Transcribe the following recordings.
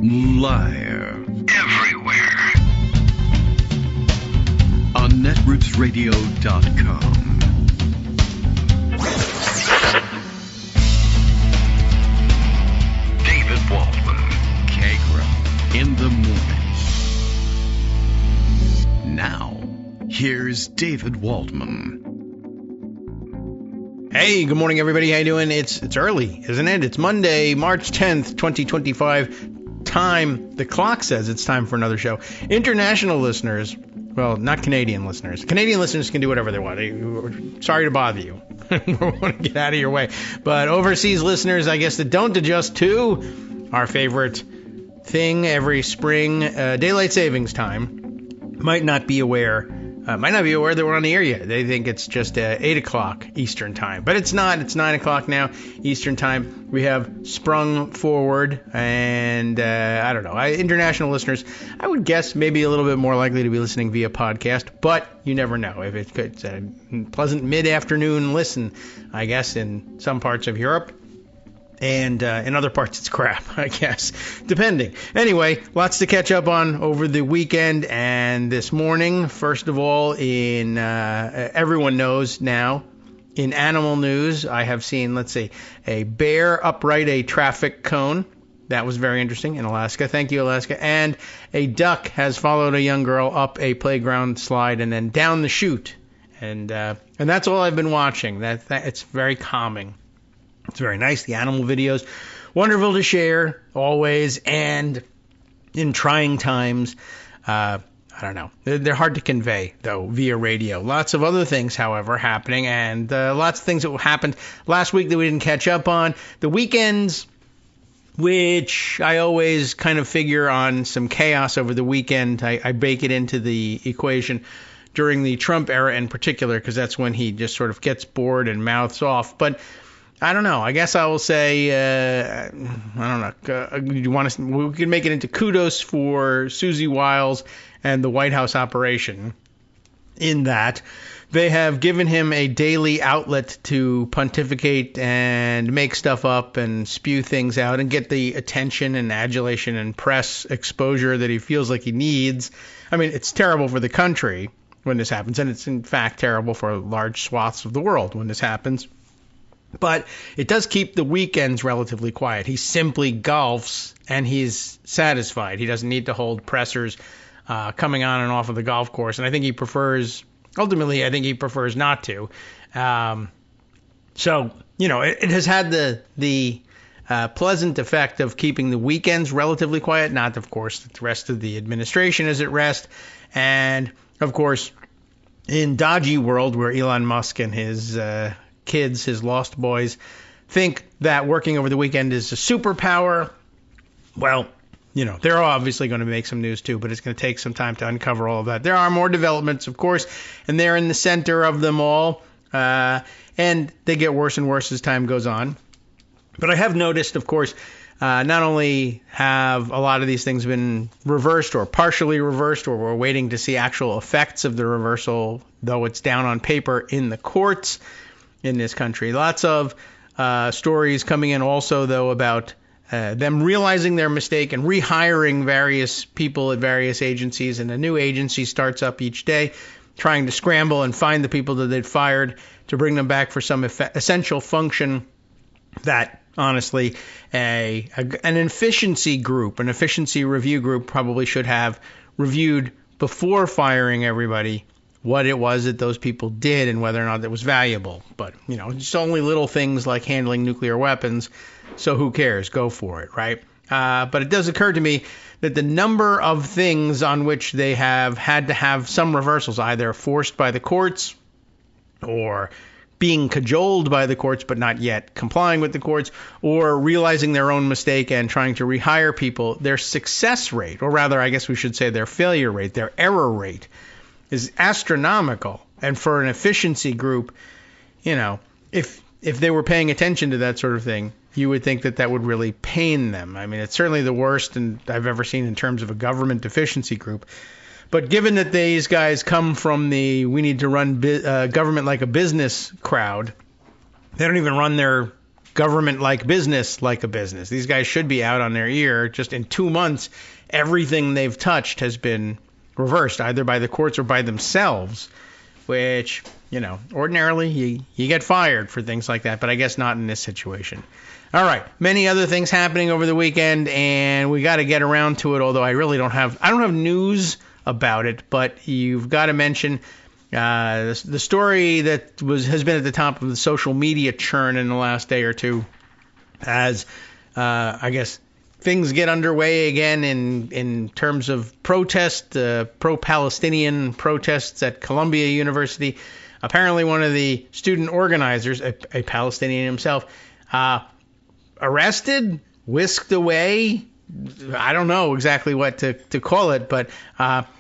Liar. Everywhere. On netrootsradio.com. David Waldman. Kagro. In the morning. Now, here's David Waldman. Hey, good morning, everybody. How you doing? It's early, isn't it? It's Monday, March 10th, 2025. Time, the clock says it's time for another show. International listeners, well, not Canadian listeners. Canadian listeners can do whatever they want. Sorry to bother you. We want to get out of your way. But overseas listeners, I guess, that don't adjust to our favorite thing every spring, daylight savings time, might not be aware that we're on the air yet. They think it's just 8 o'clock Eastern time. But it's not. It's 9 o'clock now Eastern time. We have sprung forward, and I don't know. International listeners, I would guess maybe a little bit more likely to be listening via podcast, but you never know. If it's a pleasant mid-afternoon listen, I guess, in some parts of Europe. And in other parts, it's crap, I guess, depending. Anyway, lots to catch up on over the weekend and this morning. First of all, in everyone knows now, in animal news, I have seen, let's see, a bear upright a traffic cone. That was very interesting in Alaska. Thank you, Alaska. And a duck has followed a young girl up a playground slide and then down the chute. And that's all I've been watching. It's very calming. It's very nice. The animal videos, wonderful to share always, and in trying times, I don't know. They're hard to convey, though, via radio. Lots of other things, however, happening, and lots of things that happened last week that we didn't catch up on. The weekends, which I always kind of figure on some chaos over the weekend. I bake it into the equation during the Trump era in particular, because that's when he just sort of gets bored and mouths off. But I don't know. I guess I will say, I don't know. We can make it into kudos for Susie Wiles and the White House operation, in that they have given him a daily outlet to pontificate and make stuff up and spew things out and get the attention and adulation and press exposure that he feels like he needs. I mean, it's terrible for the country when this happens, and it's in fact terrible for large swaths of the world when this happens. But it does keep the weekends relatively quiet. He simply golfs, and he's satisfied. He doesn't need to hold pressers coming on and off of the golf course. And I think he prefers not to. So, you know, it has had the pleasant effect of keeping the weekends relatively quiet. Not, of course, that the rest of the administration is at rest. And, of course, in dodgy world where Elon Musk and his kids, his lost boys, think that working over the weekend is a superpower. Well, you know, they're obviously going to make some news too, but it's going to take some time to uncover all of that. There are more developments, of course, and they're in the center of them all, and they get worse and worse as time goes on. But I have noticed, of course, not only have a lot of these things been reversed or partially reversed, or we're waiting to see actual effects of the reversal, though it's down on paper in the courts in this country. Lots of stories coming in also, though, about them realizing their mistake and rehiring various people at various agencies, and a new agency starts up each day trying to scramble and find the people that they'd fired to bring them back for some essential function that, honestly, an efficiency review group probably should have reviewed before firing everybody what it was that those people did and whether or not it was valuable. But, you know, it's only little things like handling nuclear weapons, so who cares? Go for it, right? But it does occur to me that the number of things on which they have had to have some reversals, either forced by the courts or being cajoled by the courts but not yet complying with the courts, or realizing their own mistake and trying to rehire people, their success rate, or rather I guess we should say their failure rate, their error rate, is astronomical. And for an efficiency group, you know, if they were paying attention to that sort of thing, you would think that would really pain them. I mean, it's certainly the worst I've ever seen in terms of a government efficiency group. But given that these guys come from the we need to run government like a business crowd, they don't even run their government like business like a business. These guys should be out on their ear. Just in 2 months, everything they've touched has been reversed, either by the courts or by themselves, which, ordinarily you get fired for things like that, but I guess not in this situation. All right, many other things happening over the weekend, and we got to get around to it, although I don't have news about it, but you've got to mention the story that has been at the top of the social media churn in the last day or two, as I guess things get underway again in terms of protest, pro-Palestinian protests at Columbia University. Apparently one of the student organizers, a Palestinian himself, arrested, whisked away. I don't know exactly what to call it, but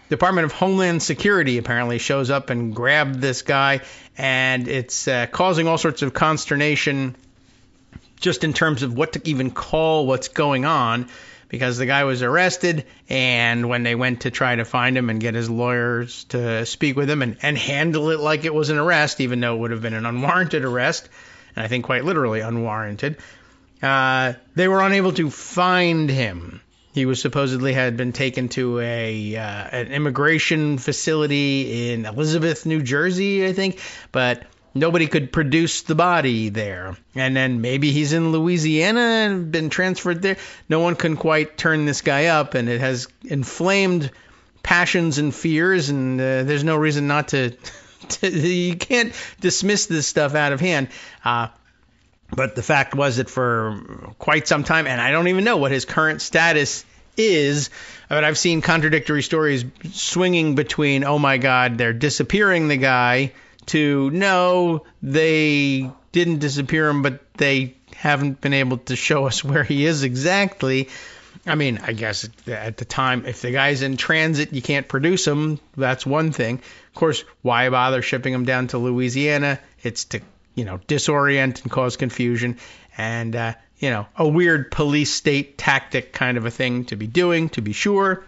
Department of Homeland Security apparently shows up and grabbed this guy, and it's causing all sorts of consternation just in terms of what to even call what's going on, because the guy was arrested, and when they went to try to find him and get his lawyers to speak with him and handle it like it was an arrest, even though it would have been an unwarranted arrest, and I think quite literally unwarranted, they were unable to find him. He was supposedly had been taken to an immigration facility in Elizabeth, New Jersey, I think, but nobody could produce the body there. And then maybe he's in Louisiana and been transferred there. No one can quite turn this guy up, and it has inflamed passions and fears, and there's no reason not to you can't dismiss this stuff out of hand. But the fact was that for quite some time, and I don't even know what his current status is, but I've seen contradictory stories swinging between, oh my God, they're disappearing the guy, to no, they didn't disappear him, but they haven't been able to show us where he is exactly. I mean, I guess at the time, if the guy's in transit, you can't produce him. That's one thing. Of course, why bother shipping him down to Louisiana? It's to disorient and cause confusion, and, a weird police state tactic kind of a thing to be doing, to be sure.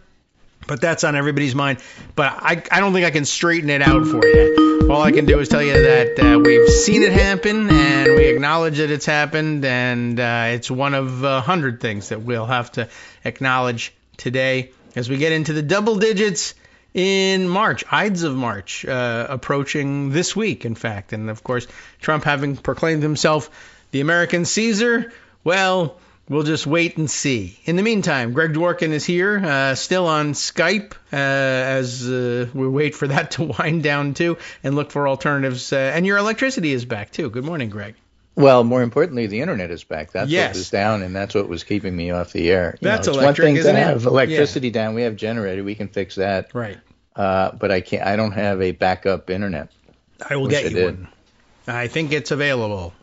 But that's on everybody's mind. But I don't think I can straighten it out for you. All I can do is tell you that we've seen it happen, and we acknowledge that it's happened, and it's one of 100 things that we'll have to acknowledge today as we get into the double digits in March, Ides of March, approaching this week, in fact. And, of course, Trump having proclaimed himself the American Caesar, well, we'll just wait and see. In the meantime, Greg Dworkin is here, still on Skype, as we wait for that to wind down, too, and look for alternatives. And your electricity is back, too. Good morning, Greg. Well, more importantly, the internet is back. That's what was down, and that's what was keeping me off the air. That's it's electric, one thing isn't to it? have electricity down. We have generator. We can fix that. Right. But I can't. I don't have a backup internet. I will get you one. I think it's available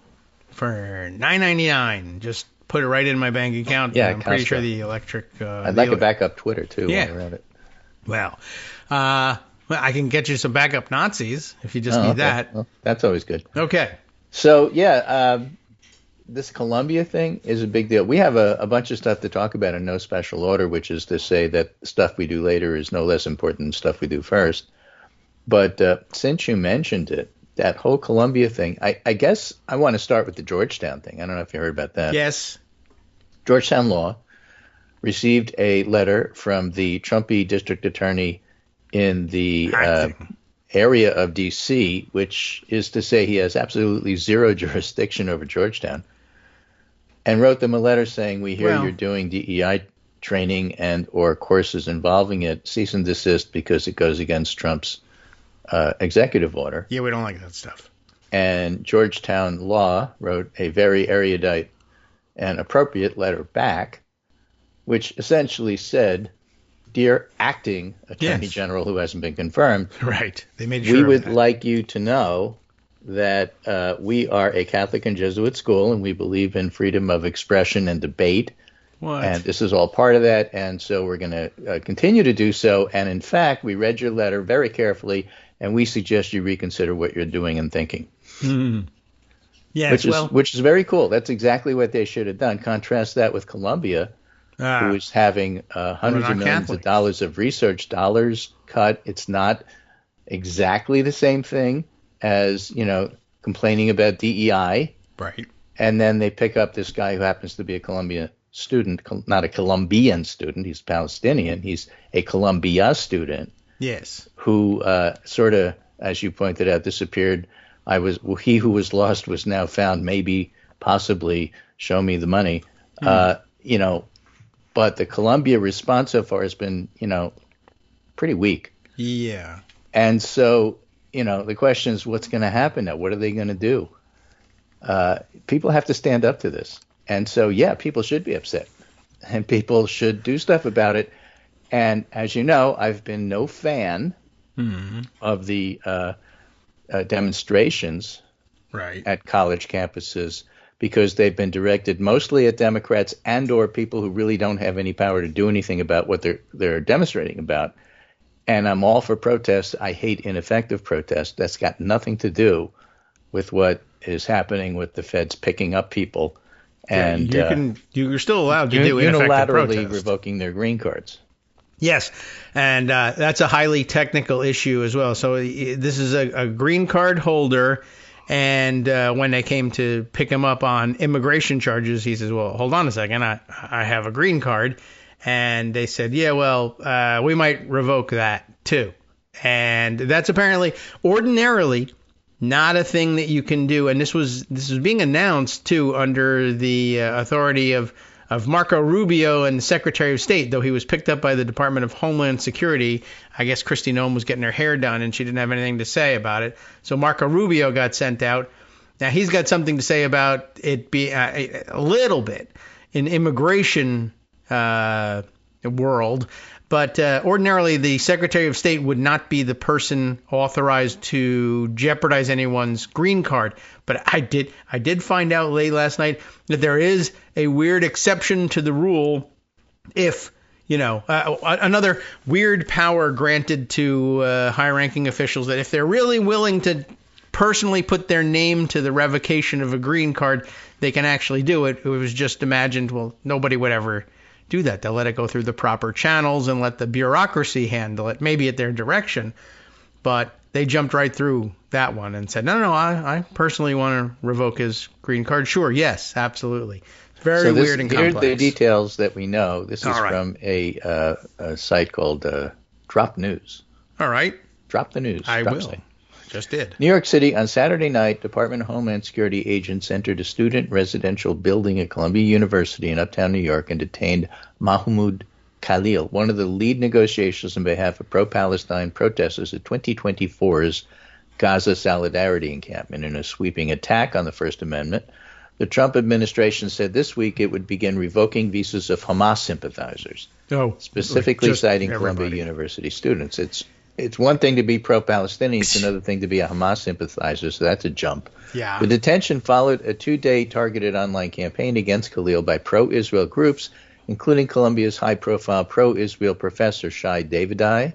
for $9.99. Just put it right in my bank account. Yeah, I'm pretty sure the electric. I'd like a backup Twitter too. Yeah. While we're at it. Well, I can get you some backup Nazis if you just need that. Well, that's always good. Okay. So this Columbia thing is a big deal. We have a bunch of stuff to talk about in no special order, which is to say that stuff we do later is no less important than stuff we do first. But since you mentioned it, that whole Columbia thing, I guess I want to start with the Georgetown thing. I don't know if you heard about that. Yes. Georgetown Law received a letter from the Trumpy district attorney in the area of D.C., which is to say he has absolutely zero jurisdiction over Georgetown, and wrote them a letter saying, we hear you're doing DEI training and or courses involving it, cease and desist because it goes against Trump's executive order. Yeah, we don't like that stuff. And Georgetown Law wrote a very erudite and appropriate letter back, which essentially said, dear acting attorney general who hasn't been confirmed, right? They made sure we would like you to know that we are a Catholic and Jesuit school, and we believe in freedom of expression and debate. What? And this is all part of that, and so we're going to continue to do so. And in fact, we read your letter very carefully, and we suggest you reconsider what you're doing and thinking. Yes, which is very cool. That's exactly what they should have done. Contrast that with Columbia, who is having hundreds of millions of dollars of research dollars cut. It's not exactly the same thing as, complaining about DEI. Right. And then they pick up this guy who happens to be a Columbia student, not a Colombian student. He's Palestinian. He's a Columbia student. Yes. Who sort of, as you pointed out, disappeared. He who was lost was now found. Maybe, possibly, show me the money. You know, but the Columbia response so far has been, you know, pretty weak. Yeah. And so, you know, the question is, what's going to happen now? What are they going to do? People have to stand up to this. And so, yeah, people should be upset. And people should do stuff about it. And as you know, I've been no fan of the demonstrations at college campuses because they've been directed mostly at Democrats and or people who really don't have any power to do anything about what they're demonstrating about. And I'm all for protest. I hate ineffective protest. That's got nothing to do with what is happening with the feds picking up people and you're still allowed to do ineffective unilaterally protest. Revoking their green cards. Yes, and that's a highly technical issue as well. So this is a green card holder, and when they came to pick him up on immigration charges, he says, well, hold on a second, I have a green card. And they said, yeah, well, we might revoke that too. And that's apparently ordinarily not a thing that you can do. And this was being announced too under the authority of Marco Rubio and the Secretary of State, though he was picked up by the Department of Homeland Security. I guess Kristi Noem was getting her hair done and she didn't have anything to say about it. So Marco Rubio got sent out. Now he's got something to say about it being a little bit in immigration world, but ordinarily the Secretary of State would not be the person authorized to jeopardize anyone's green card. But I did find out late last night that there is a weird exception to the rule if, you know, another weird power granted to high-ranking officials that if they're really willing to personally put their name to the revocation of a green card, they can actually do it. It was just imagined, well, nobody would ever do that. They'll let it go through the proper channels and let the bureaucracy handle it, maybe at their direction. But they jumped right through that one and said, no, I personally want to revoke his green card. Sure, yes, absolutely. Very weird and complex. Here are the details that we know. This is from a site called Drop News. All right. Drop the news. I will. Just did. New York City, on Saturday night, Department of Homeland Security agents entered a student residential building at Columbia University in uptown New York and detained Mahmoud Khalil, one of the lead negotiators on behalf of pro-Palestine protesters at 2024's Gaza Solidarity Encampment in a sweeping attack on the First Amendment. The Trump administration said this week it would begin revoking visas of Hamas sympathizers, specifically citing Columbia University students. It's one thing to be pro-Palestinian, it's another thing to be a Hamas sympathizer, so that's a jump. Yeah. The detention followed a 2-day targeted online campaign against Khalil by pro-Israel groups, including Columbia's high-profile pro-Israel professor Shai Davidai.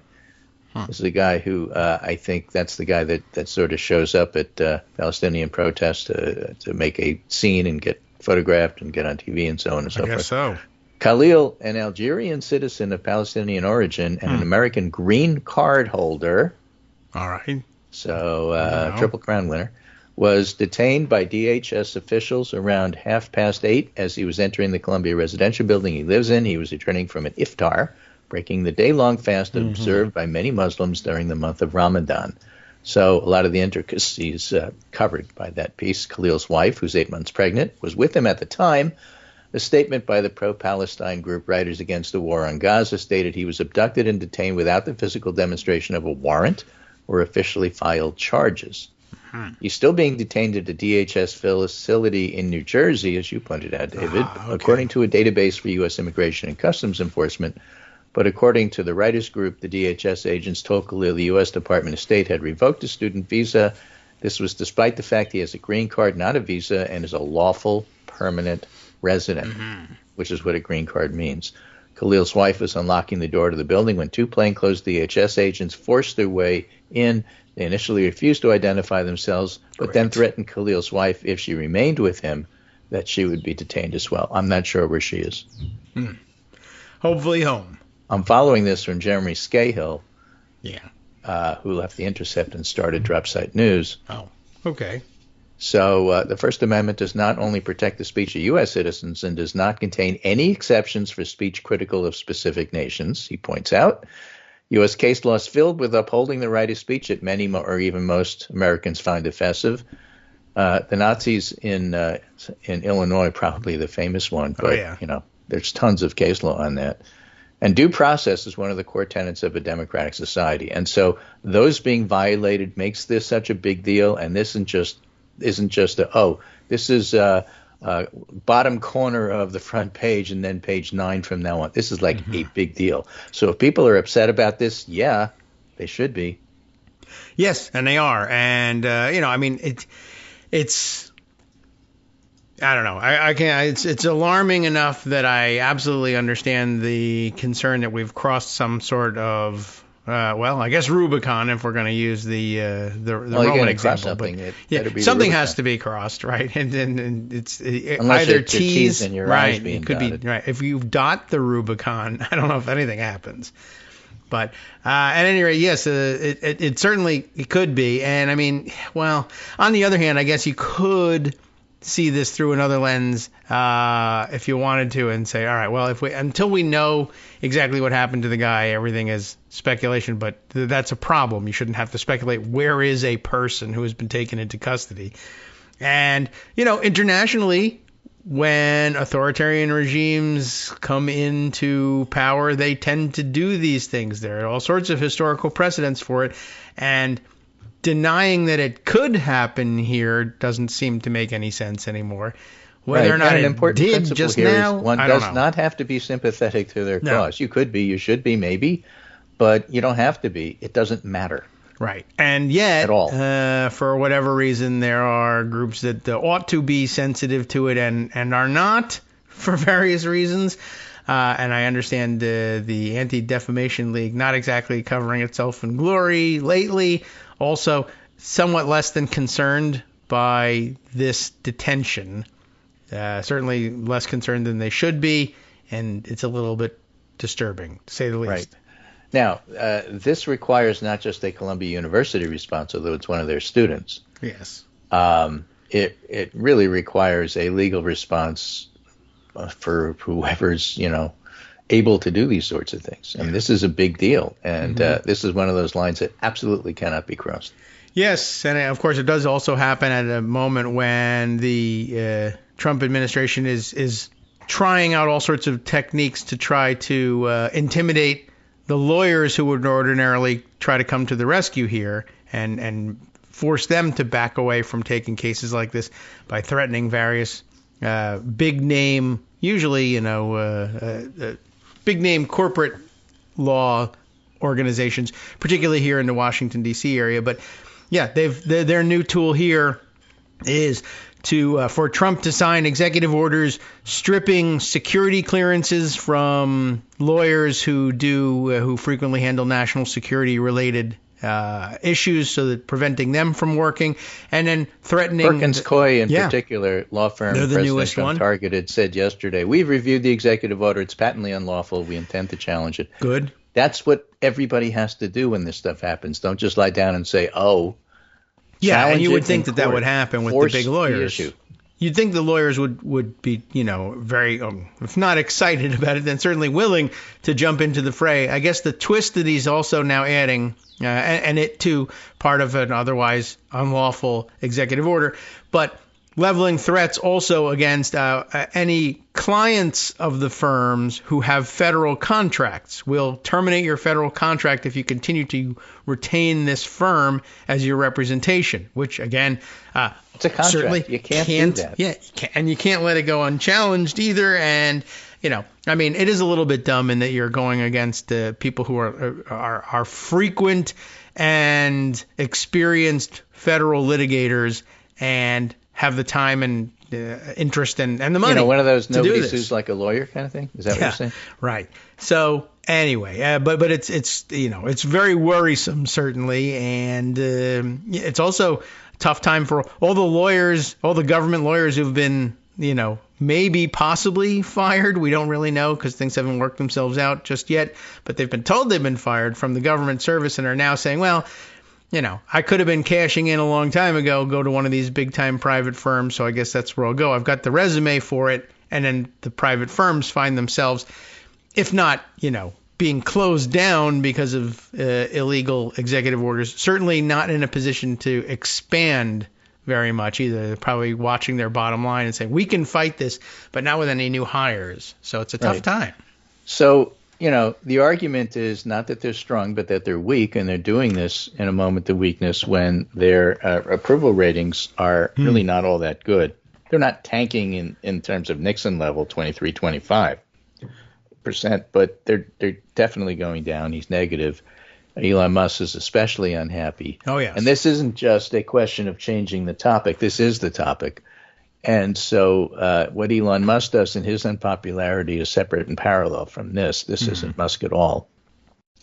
This is a guy who I think that's the guy that sort of shows up at Palestinian protests to make a scene and get photographed and get on TV and so on and so forth. I guess so. Khalil, an Algerian citizen of Palestinian origin and an American green card holder, all right, so Triple Crown winner, was detained by DHS officials around 8:30 as he was entering the Columbia residential building he lives in. He was returning from an iftar, breaking the day-long fast observed by many Muslims during the month of Ramadan. So a lot of the intricacies covered by that piece. Khalil's wife, who's 8 months pregnant, was with him at the time. A statement by the pro-Palestine group Writers Against the War on Gaza stated he was abducted and detained without the physical demonstration of a warrant or officially filed charges. He's still being detained at a DHS facility in New Jersey, as you pointed out, David, according to a database for U.S. Immigration and Customs Enforcement. But according to the writers group, the DHS agents told Khalil the U.S. Department of State had revoked his student visa. This was despite the fact he has a green card, not a visa, and is a lawful permanent resident, which is what a green card means. Khalil's wife was unlocking the door to the building when two plainclothes DHS agents forced their way in. They initially refused to identify themselves, but then threatened Khalil's wife if she remained with him that she would be detained as well. I'm not sure where she is. Hopefully home. I'm following this from Jeremy Scahill, who left The Intercept and started Drop Site News. Oh, okay. So the First Amendment does not only protect the speech of U.S. citizens and does not contain any exceptions for speech critical of specific nations, he points out. U.S. case law is filled with upholding the right of speech that many or even most Americans find offensive. The Nazis in Illinois, probably the famous one, but there's tons of case law on that. And due process is one of the core tenets of a democratic society. And so those being violated makes this such a big deal. And this isn't just this is bottom corner of the front page and then page 9 from now on. This is like a big deal. So if people are upset about this, yeah, they should be. Yes, and they are. And, it's I don't know. I can't. It's alarming enough that I absolutely understand the concern that we've crossed some sort of I guess Rubicon, if we're going to use the Roman example. But something has to be crossed, right? And it's either T's and your right. I's being It could dotted. be right. If you dot the Rubicon, I don't know if anything happens. But at any rate, yes, it certainly could be. And I mean, well, on the other hand, I guess you could see this through another lens if you wanted to, and say, all right, well, until we know exactly what happened to the guy, everything is speculation. But that's a problem. You shouldn't have to speculate where is a person who has been taken into custody. And internationally, when authoritarian regimes come into power, they tend to do these things. There are all sorts of historical precedents for it, and denying that it could happen here doesn't seem to make any sense anymore. Whether or not an it important did principle just here now, is one I don't does know. not have to be sympathetic to their cause. You could be, you should be, maybe, but you don't have to be. It doesn't matter. Right. And yet, at all. For whatever reason, there are groups that ought to be sensitive to it and are not for various reasons. And I understand the Anti-Defamation League not exactly covering itself in glory lately. Also, somewhat less than concerned by this detention. Certainly less concerned than they should be. And it's a little bit disturbing, to say the least. Right. Now, this requires not just a Columbia University response, although it's one of their students. Yes. It really requires a legal response for whoever's, able to do these sorts of things. I mean, this is a big deal, and this is one of those lines that absolutely cannot be crossed. Yes, and of course it does also happen at a moment when the Trump administration is trying out all sorts of techniques to try to intimidate the lawyers who would ordinarily try to come to the rescue here and force them to back away from taking cases like this by threatening various big name, usually, big name corporate law organizations, particularly here in the Washington, D.C. area. But yeah, their new tool here is for Trump to sign executive orders stripping security clearances from lawyers who frequently handle national security related issues, so that preventing them from working, and then threatening Perkins Coie in particular, law firm president from Targeted, said yesterday, "We've reviewed the executive order. It's patently unlawful. We intend to challenge it." Good. That's what everybody has to do when this stuff happens. Don't just lie down and say, "Oh." Yeah, and you would think that would happen with the big lawyers. You'd think the lawyers would be, very, if not excited about it, then certainly willing to jump into the fray. I guess the twist that he's also now adding, and it too, part of an otherwise unlawful executive order, but leveling threats also against any clients of the firms who have federal contracts. We'll terminate your federal contract if you continue to retain this firm as your representation, which again, it's a contract. Certainly you can't do that. Yeah, and you can't let it go unchallenged either. And it is a little bit dumb in that you're going against people who are frequent and experienced federal litigators and have the time and interest and the money. One of those nobody sues like a lawyer kind of thing. Is that what you're saying? Right. So anyway, but it's very worrisome certainly, and it's also a tough time for all the lawyers, all the government lawyers who've been maybe possibly fired. We don't really know because things haven't worked themselves out just yet. But they've been told they've been fired from the government service and are now saying, well, I could have been cashing in a long time ago, go to one of these big-time private firms, so I guess that's where I'll go. I've got the resume for it, and then the private firms find themselves, if not, being closed down because of illegal executive orders, certainly not in a position to expand very much either. They're probably watching their bottom line and saying, we can fight this, but not with any new hires. So it's a tough time. So, the argument is not that they're strong, but that they're weak, and they're doing this in a moment of weakness when their approval ratings are really not all that good. They're not tanking in terms of Nixon level, 23, 25%, but they're definitely going down. He's negative. Elon Musk is especially unhappy. Oh, yes. And this isn't just a question of changing the topic. This is the topic. And so what Elon Musk does in his unpopularity is separate and parallel from this. This isn't Musk at all.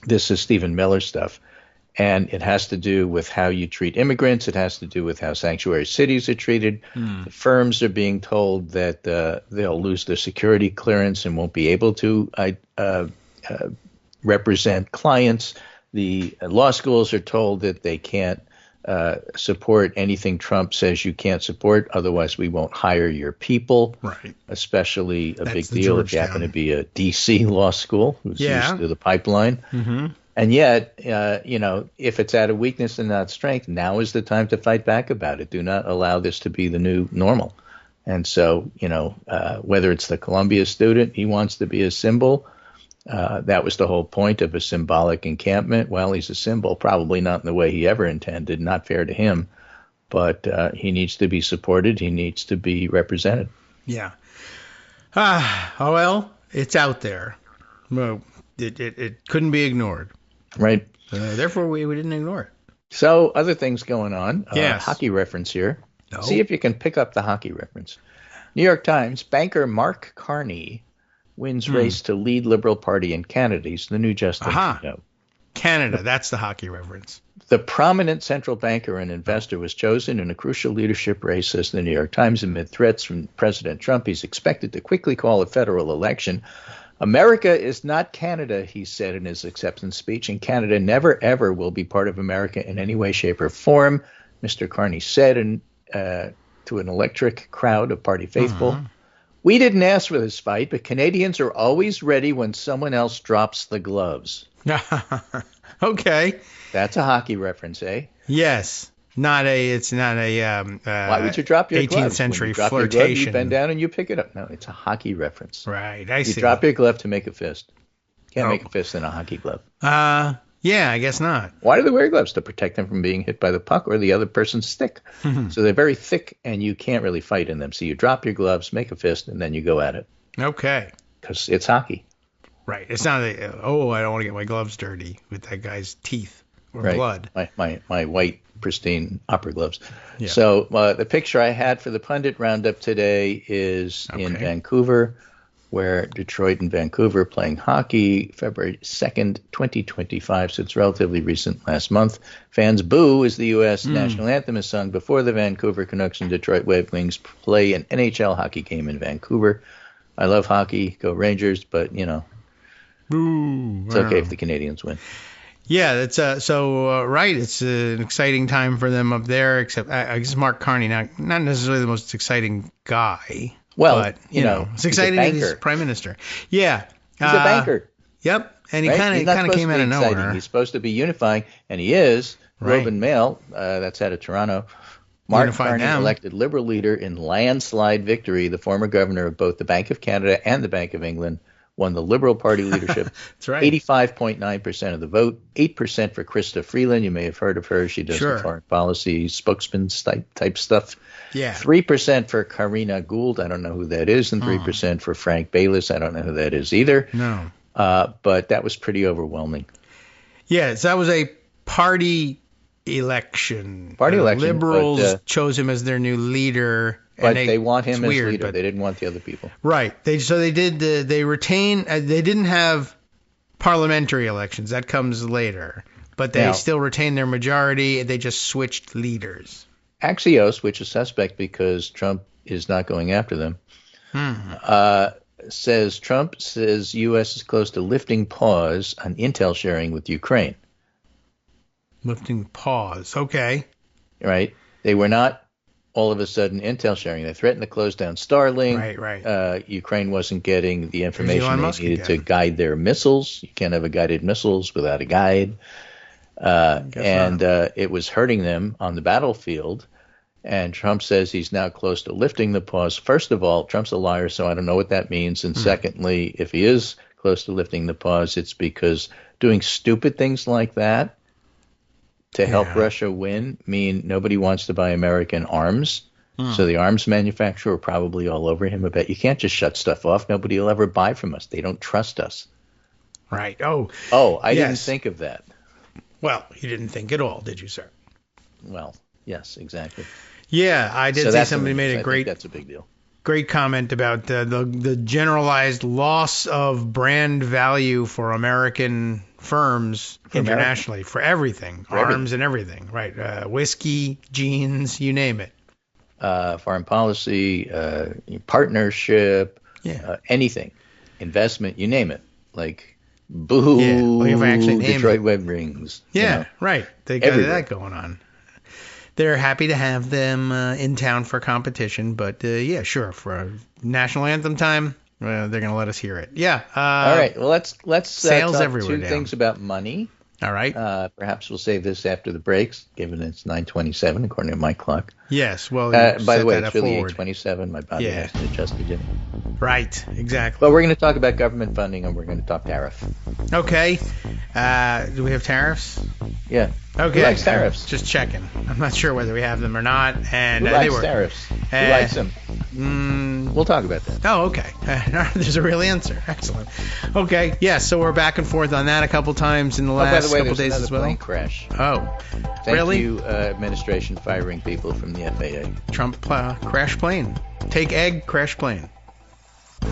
This is Stephen Miller stuff. And it has to do with how you treat immigrants. It has to do with how sanctuary cities are treated. The firms are being told that they'll lose their security clearance and won't be able to represent clients. The law schools are told that they can't support anything Trump says you can't support, otherwise we won't hire your people. Right. Especially big deal if you happen to be a D.C. law school who's used to the pipeline. And yet, if it's out of weakness and not strength, now is the time to fight back about it. Do not allow this to be the new normal. And so, whether it's the Columbia student, he wants to be a symbol. That was the whole point of a symbolic encampment. Well, he's a symbol, probably not in the way he ever intended, not fair to him, but he needs to be supported. He needs to be represented. Yeah. Well, it's out there. Well, it couldn't be ignored. Right. Therefore, we didn't ignore it. So other things going on. Yes. Hockey reference here. No. See if you can pick up the hockey reference. New York Times, banker Mark Carney wins race to lead Liberal Party in Canada. He's the new Justin Trudeau. Canada, that's the hockey reference. The prominent central banker and investor was chosen in a crucial leadership race, says the New York Times, amid threats from President Trump. He's expected to quickly call a federal election. America is not Canada, he said in his acceptance speech, and Canada never, ever will be part of America in any way, shape, or form, Mr. Carney said to an electric crowd of party faithful. We didn't ask for this fight, but Canadians are always ready when someone else drops the gloves. Okay. That's a hockey reference, eh? Yes. It's not a why would you drop your 18th gloves? century When you drop flirtation. Your glove, you bend down and you pick it up. No, it's a hockey reference. Right, I you see. You drop your glove to make a fist. Can't make a fist in a hockey glove. Yeah, I guess not. Why do they wear gloves? To protect them from being hit by the puck or the other person's stick. So they're very thick and you can't really fight in them. So you drop your gloves, make a fist, and then you go at it. Okay. Because it's hockey. Right. It's not I don't want to get my gloves dirty with that guy's teeth or blood. My white, pristine opera gloves. Yeah. So the picture I had for the pundit roundup today is in Vancouver, where Detroit and Vancouver playing hockey February 2nd, 2025. So it's relatively recent, last month. Fans boo as the U.S. national anthem is sung before the Vancouver Canucks and Detroit Red Wings play an NHL hockey game in Vancouver. I love hockey, go Rangers, but, Boo. It's okay if the Canadians win. Yeah, that's right. It's an exciting time for them up there. Except I guess Mark Carney, not necessarily the most exciting guy. Well, but, it's exciting that he's prime minister. Yeah, he's a banker. Yep, and he kind of came out of nowhere. He's supposed to be unifying, and he is. Globe and Mail, that's out of Toronto. Mark Carney, elected Liberal leader in landslide victory. The former governor of both the Bank of Canada and the Bank of England won the Liberal Party leadership. That's right. 85.9% of the vote, 8% for Krista Freeland. You may have heard of her. She does the foreign policy spokesman type stuff. Yeah. 3% for Karina Gould. I don't know who that is. And 3% for Frank Baylis. I don't know who that is either. No. But that was pretty overwhelming. Yes, that was a party election. Liberals chose him as their new leader. But they want him as leader. They didn't want the other people. Right. They retained. They didn't have parliamentary elections. That comes later. But they still retained their majority. They just switched leaders. Axios, which is suspect because Trump is not going after them, says Trump says U.S. is close to lifting pause on intel sharing with Ukraine. Lifting pause. Okay. Right? They were not all of a sudden intel sharing. They threatened to close down Starlink. Right. Ukraine wasn't getting the Elon information they Musk needed to again. guide their missiles. You can't have a guided missiles without a guide. It was hurting them on the battlefield. And Trump says he's now close to lifting the pause. First of all, Trump's a liar, so I don't know what that means. And secondly, if he is close to lifting the pause, it's because doing stupid things like that to help Russia win mean nobody wants to buy American arms. So the arms manufacturer are probably all over him about you can't just shut stuff off. Nobody will ever buy from us. They don't trust us. Right. I didn't think of that. Well, you didn't think at all, did you, sir? Well, yes, exactly. Yeah, I did see somebody made a great. That's a big deal. Great comment about the generalized loss of brand value for American firms internationally for everything, arms and everything, right? Whiskey, jeans, you name it. Foreign policy, partnership, anything, investment, you name it. Like, boo, Detroit Red Wings. Yeah, right. They got that going on. They're happy to have them in town for competition, but sure, for a national anthem time, they're going to let us hear it. Yeah. All right. Well, let's sales talk everywhere two things about money. All right. Perhaps we'll save this after the breaks, given it's 9:27 according to my clock. Yes. Well, by the way, it's really 8:27. My body hasn't adjusted yet. Right. Exactly. But we're going to talk about government funding, and we're going to talk tariff. Okay. Do we have tariffs? Yeah. Okay. Who likes tariffs? Just checking. I'm not sure whether we have them or not. And Who likes tariffs? Who likes them? We'll talk about that. Oh, okay. There's a real answer. Excellent. Okay. Yeah. So we're back and forth on that a couple times in the last couple days as well. Plane crash. Oh, Thank you, administration firing people from the FAA. Trump crash plane. Take egg, crash plane.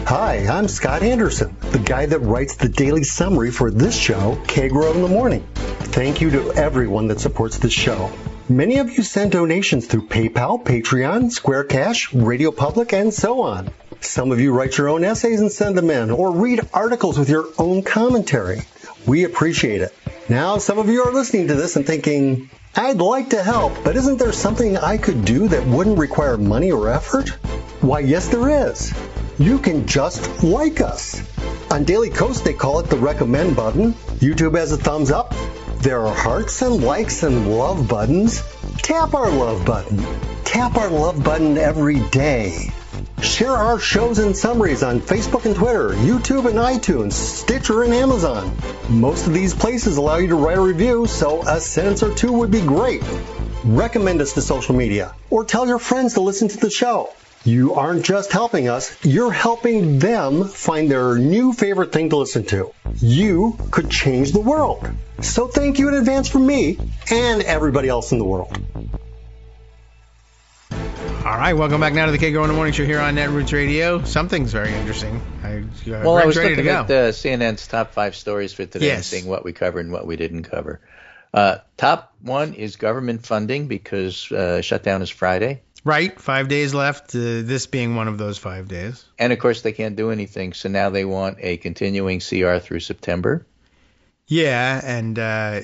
Hi, I'm Scott Anderson, the guy that writes the daily summary for this show, Kagro in the Morning. Thank you to everyone that supports this show. Many of you send donations through PayPal, Patreon, Square Cash, Radio Public, and so on. Some of you write your own essays and send them in, or read articles with your own commentary. We appreciate it. Now, some of you are listening to this and thinking, I'd like to help, but isn't there something I could do that wouldn't require money or effort? Why, yes, there is. You can just like us. On Daily Kos, they call it the recommend button. YouTube has a thumbs up. There are hearts and likes and love buttons. Tap our love button. Tap our love button every day. Share our shows and summaries on Facebook and Twitter, YouTube and iTunes, Stitcher and Amazon. Most of these places allow you to write a review, so a sentence or two would be great. Recommend us to social media, or tell your friends to listen to the show. You aren't just helping us, you're helping them find their new favorite thing to listen to. You could change the world. So thank you in advance from me and everybody else in the world. All right, welcome back now to the Kagro in the Morning Show here on Netroots Radio. Something's very interesting. I was ready looking to go. at CNN's top 5 stories for today and seeing what we covered and what we didn't cover. Top 1 is government funding because shutdown is Friday. Right, 5 days left, this being one of those 5 days. And, of course, they can't do anything, so now they want a continuing CR through September. Yeah, and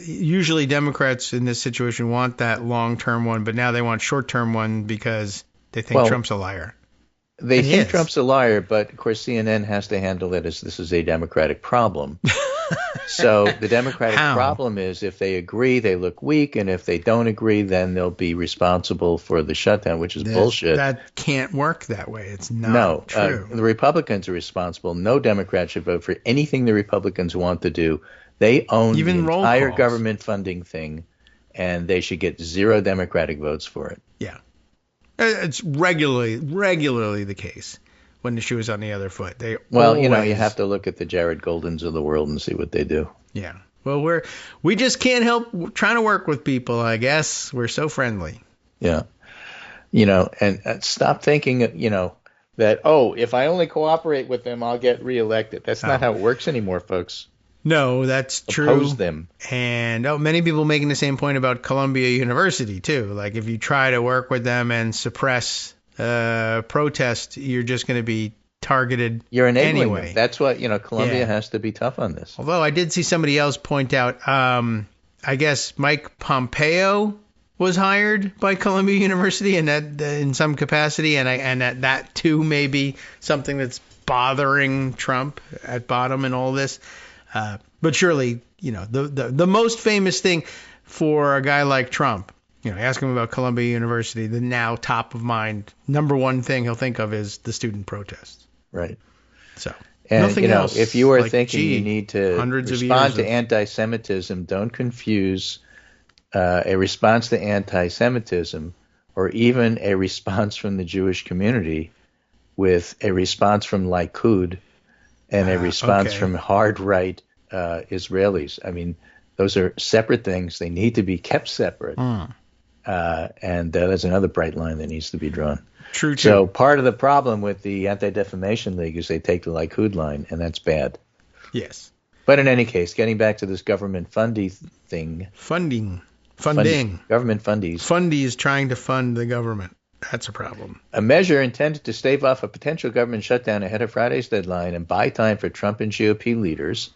usually Democrats in this situation want that long-term one, but now they want short-term one because they think Trump's a liar. They think Trump's a liar, but, of course, CNN has to handle it as this is a Democratic problem. So the Democratic problem is if they agree, they look weak, and if they don't agree, then they'll be responsible for the shutdown, which is bullshit. That can't work that way. It's not true. The Republicans are responsible. No Democrat should vote for anything the Republicans want to do. They own the entire government funding thing, and they should get 0 Democratic votes for it. Yeah. It's regularly the case. When the shoe is on the other foot. You have to look at the Jared Goldens of the world and see what they do. Yeah. Well, we just can't help trying to work with people, I guess. We're so friendly. Yeah. And stop thinking, that, if I only cooperate with them, I'll get reelected. That's not how it works anymore, folks. No, that's true. Oppose them. And many people making the same point about Columbia University, too. Like, if you try to work with them and suppress protest, you're just going to be targeted. You're enabling anyway. them. That's what Columbia has to be tough on this. Although I did see somebody else point out I guess Mike Pompeo was hired by Columbia University and that in some capacity, and that too may be something that's bothering Trump at bottom in all this. But surely, the most famous thing for a guy like Trump, ask him about Columbia University, the now top of mind, number one thing he'll think of is the student protests. Right. So, and nothing else. If you are thinking you need to respond to anti-Semitism, don't confuse a response to anti-Semitism or even a response from the Jewish community with a response from Likud and a response from hard right Israelis. I mean, those are separate things. They need to be kept separate. And that's another bright line that needs to be drawn. True. So part of the problem with the Anti-Defamation League is they take the Likud line, and that's bad. Yes. But in any case, getting back to this government funding. Funding. Government fundies. Fundies trying to fund the government. That's a problem. A measure intended to stave off a potential government shutdown ahead of Friday's deadline and buy time for Trump and GOP leaders.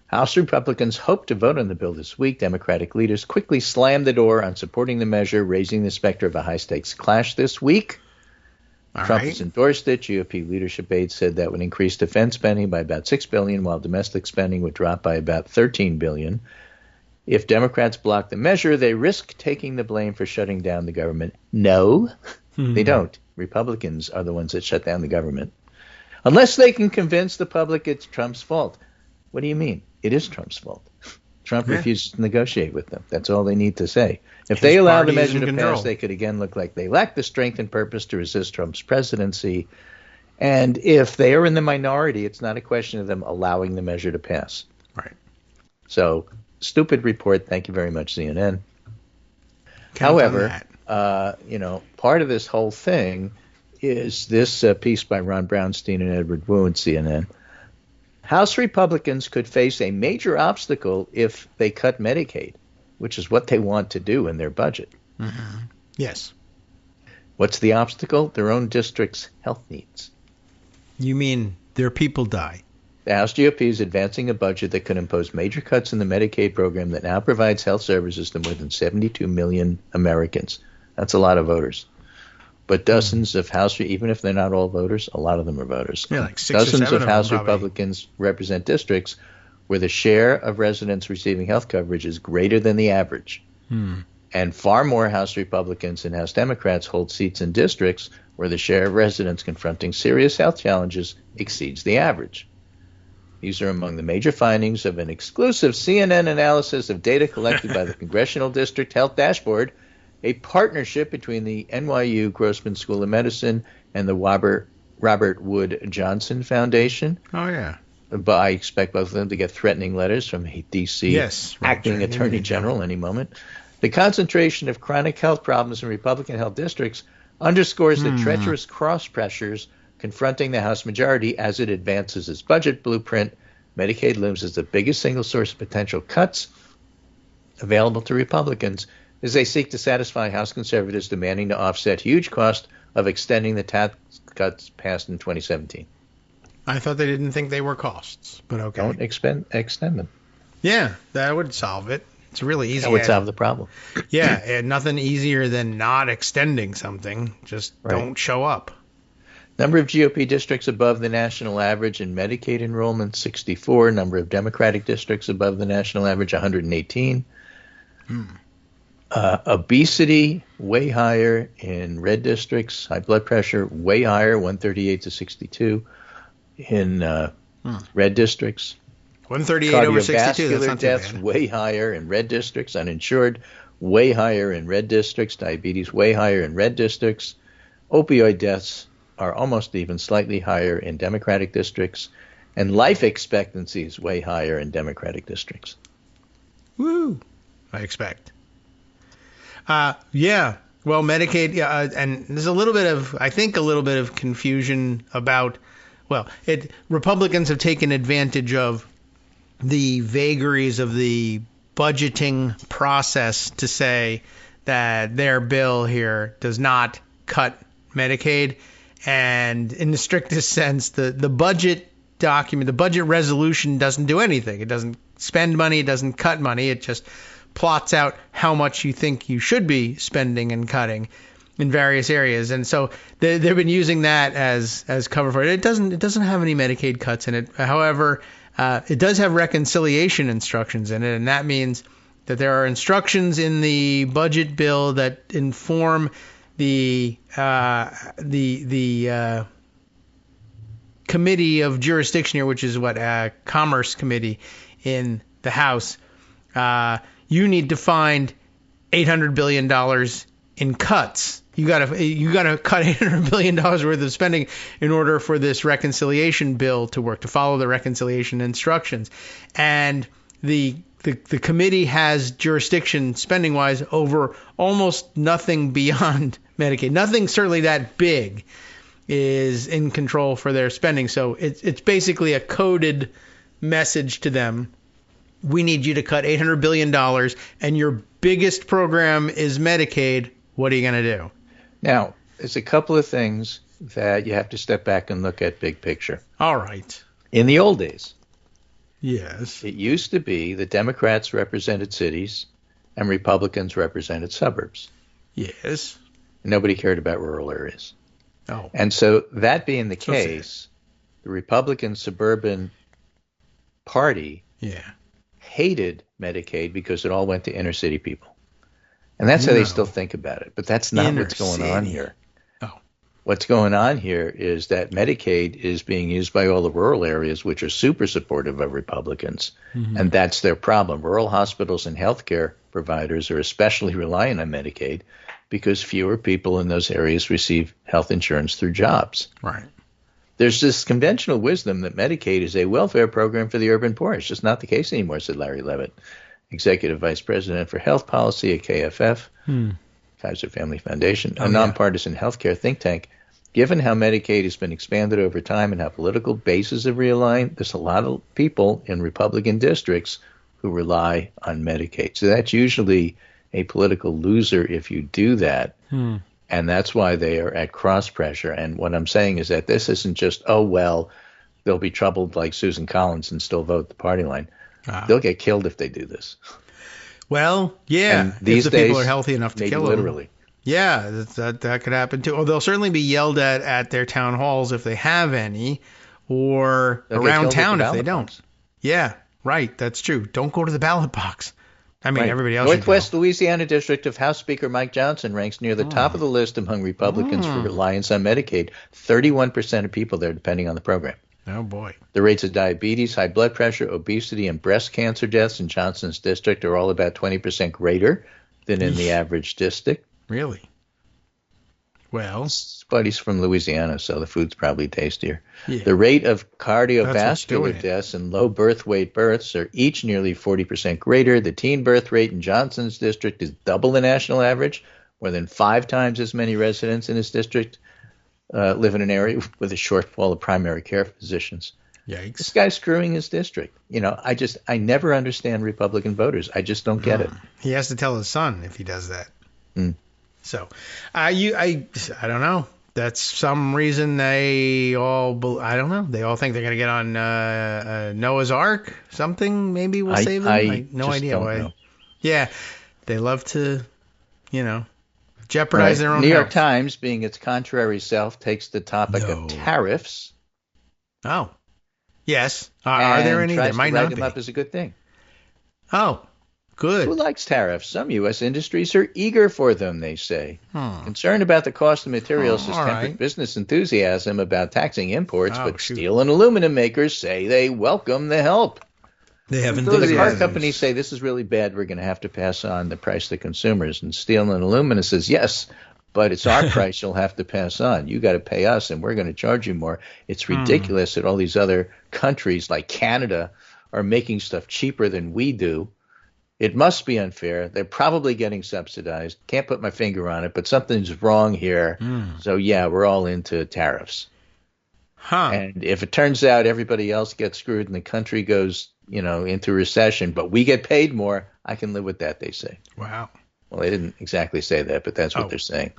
House Republicans hope to vote on the bill this week. Democratic leaders quickly slammed the door on supporting the measure, raising the specter of a high-stakes clash this week. Trump has endorsed it. GOP leadership aides said that would increase defense spending by about $6 billion, while domestic spending would drop by about $13 billion. If Democrats block the measure, they risk taking the blame for shutting down the government. No, they don't. Republicans are the ones that shut down the government. Unless they can convince the public it's Trump's fault. What do you mean? It is Trump's fault. Trump refuses to negotiate with them. That's all they need to say. If they allow the measure to pass, they could again look like they lack the strength and purpose to resist Trump's presidency. And if they are in the minority, it's not a question of them allowing the measure to pass. Right. So, stupid report. Thank you very much, CNN. However, part of this whole thing is this piece by Ron Brownstein and Edward Wu at CNN. House Republicans could face a major obstacle if they cut Medicaid, which is what they want to do in their budget. Yes. What's the obstacle? Their own district's health needs. You mean their people die? The House GOP is advancing a budget that could impose major cuts in the Medicaid program that now provides health services to more than 72 million Americans. That's a lot of voters. But dozens of House, even if they're not all voters, a lot of them are voters. Yeah, like 6 dozens or 7 of House probably. Republicans represent districts where the share of residents receiving health coverage is greater than the average. And far more House Republicans and House Democrats hold seats in districts where the share of residents confronting serious health challenges exceeds the average. These are among the major findings of an exclusive CNN analysis of data collected by the Congressional District Health Dashboard, a partnership between the NYU Grossman School of Medicine and the Robert Wood Johnson Foundation. Oh, yeah. But I expect both of them to get threatening letters from D.C. acting Attorney General any moment. The concentration of chronic health problems in Republican health districts underscores the treacherous cross pressures confronting the House majority as it advances its budget blueprint. Medicaid looms as the biggest single source of potential cuts available to Republicans as they seek to satisfy House conservatives demanding to offset huge cost of extending the tax cuts passed in 2017. I thought they didn't think they were costs, but okay. Don't extend them. Yeah, that would solve it. It's really easy. That would solve the problem. Yeah, and nothing easier than not extending something. Just don't show up. Number of GOP districts above the national average in Medicaid enrollment, 64. Number of Democratic districts above the national average, 118. Obesity, way higher in red districts. High blood pressure, way higher, 138 to 62 in red districts. 138 over 62, that's not too deaths, bad. way higher in red districts. Uninsured, way higher in red districts. Diabetes, way higher in red districts. Opioid deaths are almost even slightly higher in Democratic districts. And life expectancy is way higher in Democratic districts. Woo, I expect. Yeah, well, Medicaid, and there's a little bit of confusion about, Republicans have taken advantage of the vagaries of the budgeting process to say that their bill here does not cut Medicaid. And in the strictest sense, the budget document, the budget resolution doesn't do anything. It doesn't spend money. It doesn't cut money. It just plots out how much you think you should be spending and cutting in various areas. And so they've been using that as cover for it. It doesn't have any Medicaid cuts in it. However, it does have reconciliation instructions in it, and that means that there are instructions in the budget bill that inform the committee of jurisdiction here, which is Commerce Committee in the House. You need to find $800 billion in cuts. You gotta cut $800 billion worth of spending in order for this reconciliation bill to work, to follow the reconciliation instructions. And the committee has jurisdiction spending-wise over almost nothing beyond Medicaid. Nothing certainly that big is in control for their spending. So it's basically a coded message to them. We need you to cut $800 billion, and your biggest program is Medicaid. What are you going to do? Now, there's a couple of things that you have to step back and look at big picture. All right. In the old days, yes, it used to be the Democrats represented cities and Republicans represented suburbs. Yes. Nobody cared about rural areas. Oh. And so that being the case, the Republican suburban party hated Medicaid because it all went to inner city people. And that's how they still think about it. But that's not what's going on here. Oh. What's going on here is that Medicaid is being used by all the rural areas, which are super supportive of Republicans. Mm-hmm. And that's their problem. Rural hospitals and healthcare providers are especially reliant on Medicaid because fewer people in those areas receive health insurance through jobs. Right. There's this conventional wisdom that Medicaid is a welfare program for the urban poor. It's just not the case anymore, said Larry Levitt, Executive Vice President for Health Policy at KFF, Kaiser Family Foundation, a nonpartisan healthcare think tank. Given how Medicaid has been expanded over time and how political bases have realigned, there's a lot of people in Republican districts who rely on Medicaid. So that's usually a political loser if you do that. And that's why they are at cross pressure. And what I'm saying is that this isn't just, oh, well, they'll be troubled like Susan Collins and still vote the party line. They'll get killed if they do this. Well, yeah, and these if the days, people are healthy enough to kill literally. them. Yeah, that could happen too. Or they'll certainly be yelled at their town halls if they have any, or they'll around town if they don't. Box. Yeah, right, that's true. Don't go to the ballot box. I mean, everybody else Northwest Louisiana District of House Speaker Mike Johnson ranks near the top of the list among Republicans for reliance on Medicaid. 31% of people there depending on the program. Oh, boy. The rates of diabetes, high blood pressure, obesity, and breast cancer deaths in Johnson's district are all about 20% greater than in the average district. Really? Well, but he's from Louisiana, so the food's probably tastier. Yeah. The rate of cardiovascular deaths and low birth weight births are each nearly 40% greater. The teen birth rate in Johnson's district is double the national average. More than 5 times as many residents in his district live in an area with a shortfall of primary care physicians. Yikes. This guy's screwing his district. You know, I never understand Republican voters. I just don't get it. He has to tell his son if he does that. So, I don't know. That's some reason they all, I don't know. They all think they're going to get on Noah's Ark. Something maybe will save them. I no idea why. Know. Yeah, they love to, jeopardize their own New York health. Times, being its contrary self, takes the topic of tariffs. Oh, yes. Are there any? There might not be. Them up as a good thing. Oh, good. Who likes tariffs? Some U.S. industries are eager for them, they say. Concern about the cost of materials has tempered business enthusiasm about taxing imports, but steel and aluminum makers say they welcome the help. They have The car companies say this is really bad. We're going to have to pass on the price to consumers. And steel and aluminum says, yes, but it's our price you'll have to pass on. You got to pay us, and we're going to charge you more. It's ridiculous that all these other countries like Canada are making stuff cheaper than we do. It must be unfair. They're probably getting subsidized. Can't put my finger on it, but something's wrong here. So, yeah, we're all into tariffs. And if it turns out everybody else gets screwed and the country goes, into recession, but we get paid more, I can live with that, they say. Wow. Well, they didn't exactly say that, but that's what they're saying.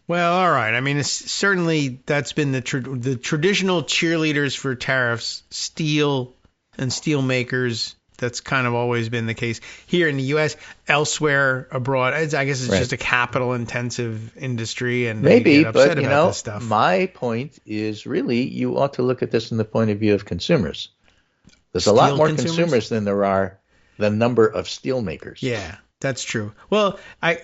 Well, all right. I mean, certainly that's been the traditional cheerleaders for tariffs, steel and steel makers, That's kind of always been the case here in the U.S. Elsewhere abroad, I guess it's just a capital-intensive industry, and maybe, they get upset but about this stuff. My point is really you ought to look at this from the point of view of consumers. There's a lot more consumers than there are the number of steel makers. Yeah, that's true. Well, I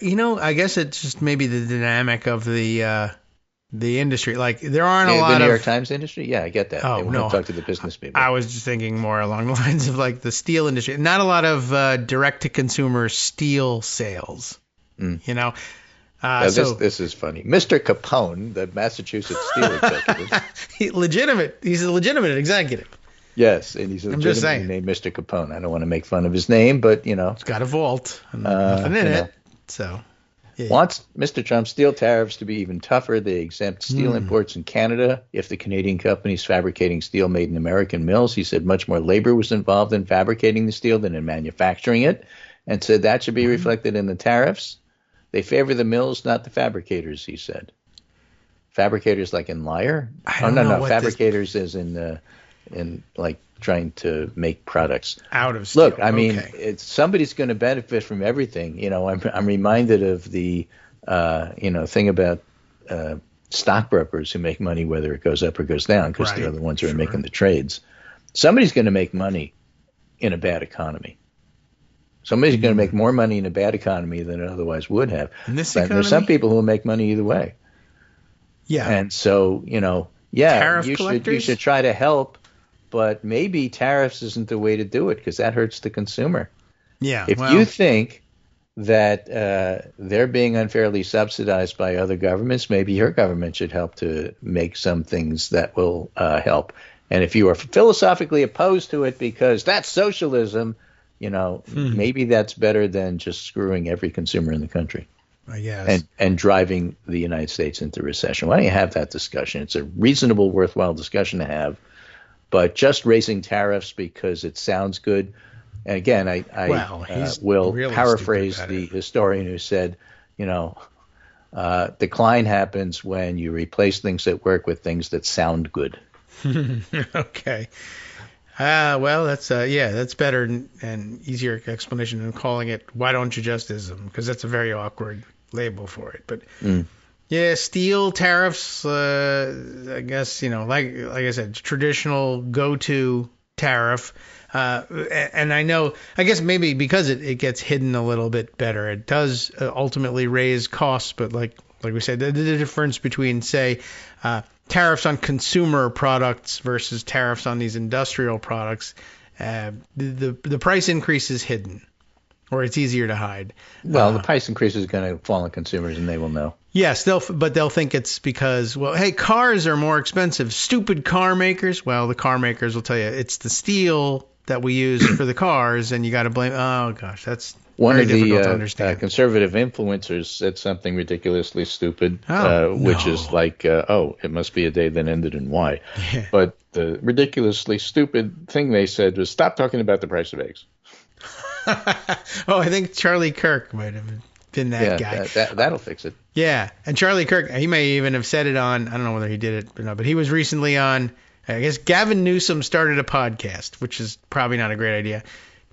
guess it's just maybe the dynamic of the industry. Like there aren't a lot of the New York Times industry. Yeah, I get that. Oh, they want no. to talk to the business people. I was just thinking more along the lines of like the steel industry. Not a lot of direct-to-consumer steel sales. You know. This is funny. Mr. Capone, the Massachusetts steel executive. He's a legitimate executive. Yes, and he's legitimately named Mr. Capone. I don't want to make fun of his name, but it's got a vault, and nothing in it. So wants Mr. Trump's steel tariffs to be even tougher. They exempt steel imports in Canada if the Canadian companies fabricating steel made in American mills. He said much more labor was involved in fabricating the steel than in manufacturing it, and said that should be reflected in the tariffs. They favor the mills, not the fabricators, he said. Fabricators like in Liar? No. Fabricators as in like trying to make products out of steel. Look, I mean, somebody's going to benefit from everything. I'm reminded of the thing about stockbrokers who make money whether it goes up or goes down because they're the ones who are making the trades. Somebody's going to make money in a bad economy. Somebody's going to make more money in a bad economy than it otherwise would have. And there's some people who will make money either way. Yeah. And so, you should try to help. But maybe tariffs isn't the way to do it because that hurts the consumer. Yeah. If you think that they're being unfairly subsidized by other governments, maybe your government should help to make some things that will help. And if you are philosophically opposed to it because that's socialism, maybe that's better than just screwing every consumer in the country. I guess. And driving the United States into recession. Why don't you have that discussion? It's a reasonable, worthwhile discussion to have. But just raising tariffs because it sounds good. And again, I will really paraphrase the historian who said, decline happens when you replace things that work with things that sound good. Okay. Well, that's better and easier explanation than calling it "why don't you justism?" because that's a very awkward label for it. But yeah, steel tariffs. I guess like I said, traditional go-to tariff. And I guess maybe because it gets hidden a little bit better, it does ultimately raise costs. But like we said, the difference between say tariffs on consumer products versus tariffs on these industrial products, the price increase is hidden, or it's easier to hide. Well, the price increase is going to fall on consumers, and they will know. Yes, they'll think it's because, well, hey, cars are more expensive. Stupid car makers. Well, the car makers will tell you it's the steel that we use for the cars, and you got to blame. Oh gosh, that's one of the conservative influencers said something ridiculously stupid, which is like, it must be a day that ended in Y. Yeah. But the ridiculously stupid thing they said was, stop talking about the price of eggs. Oh, I think Charlie Kirk might have been that guy. That'll fix it. Yeah, and Charlie Kirk, he may even have said it on, I don't know whether he did it or not, but he was recently on, I guess Gavin Newsom started a podcast, which is probably not a great idea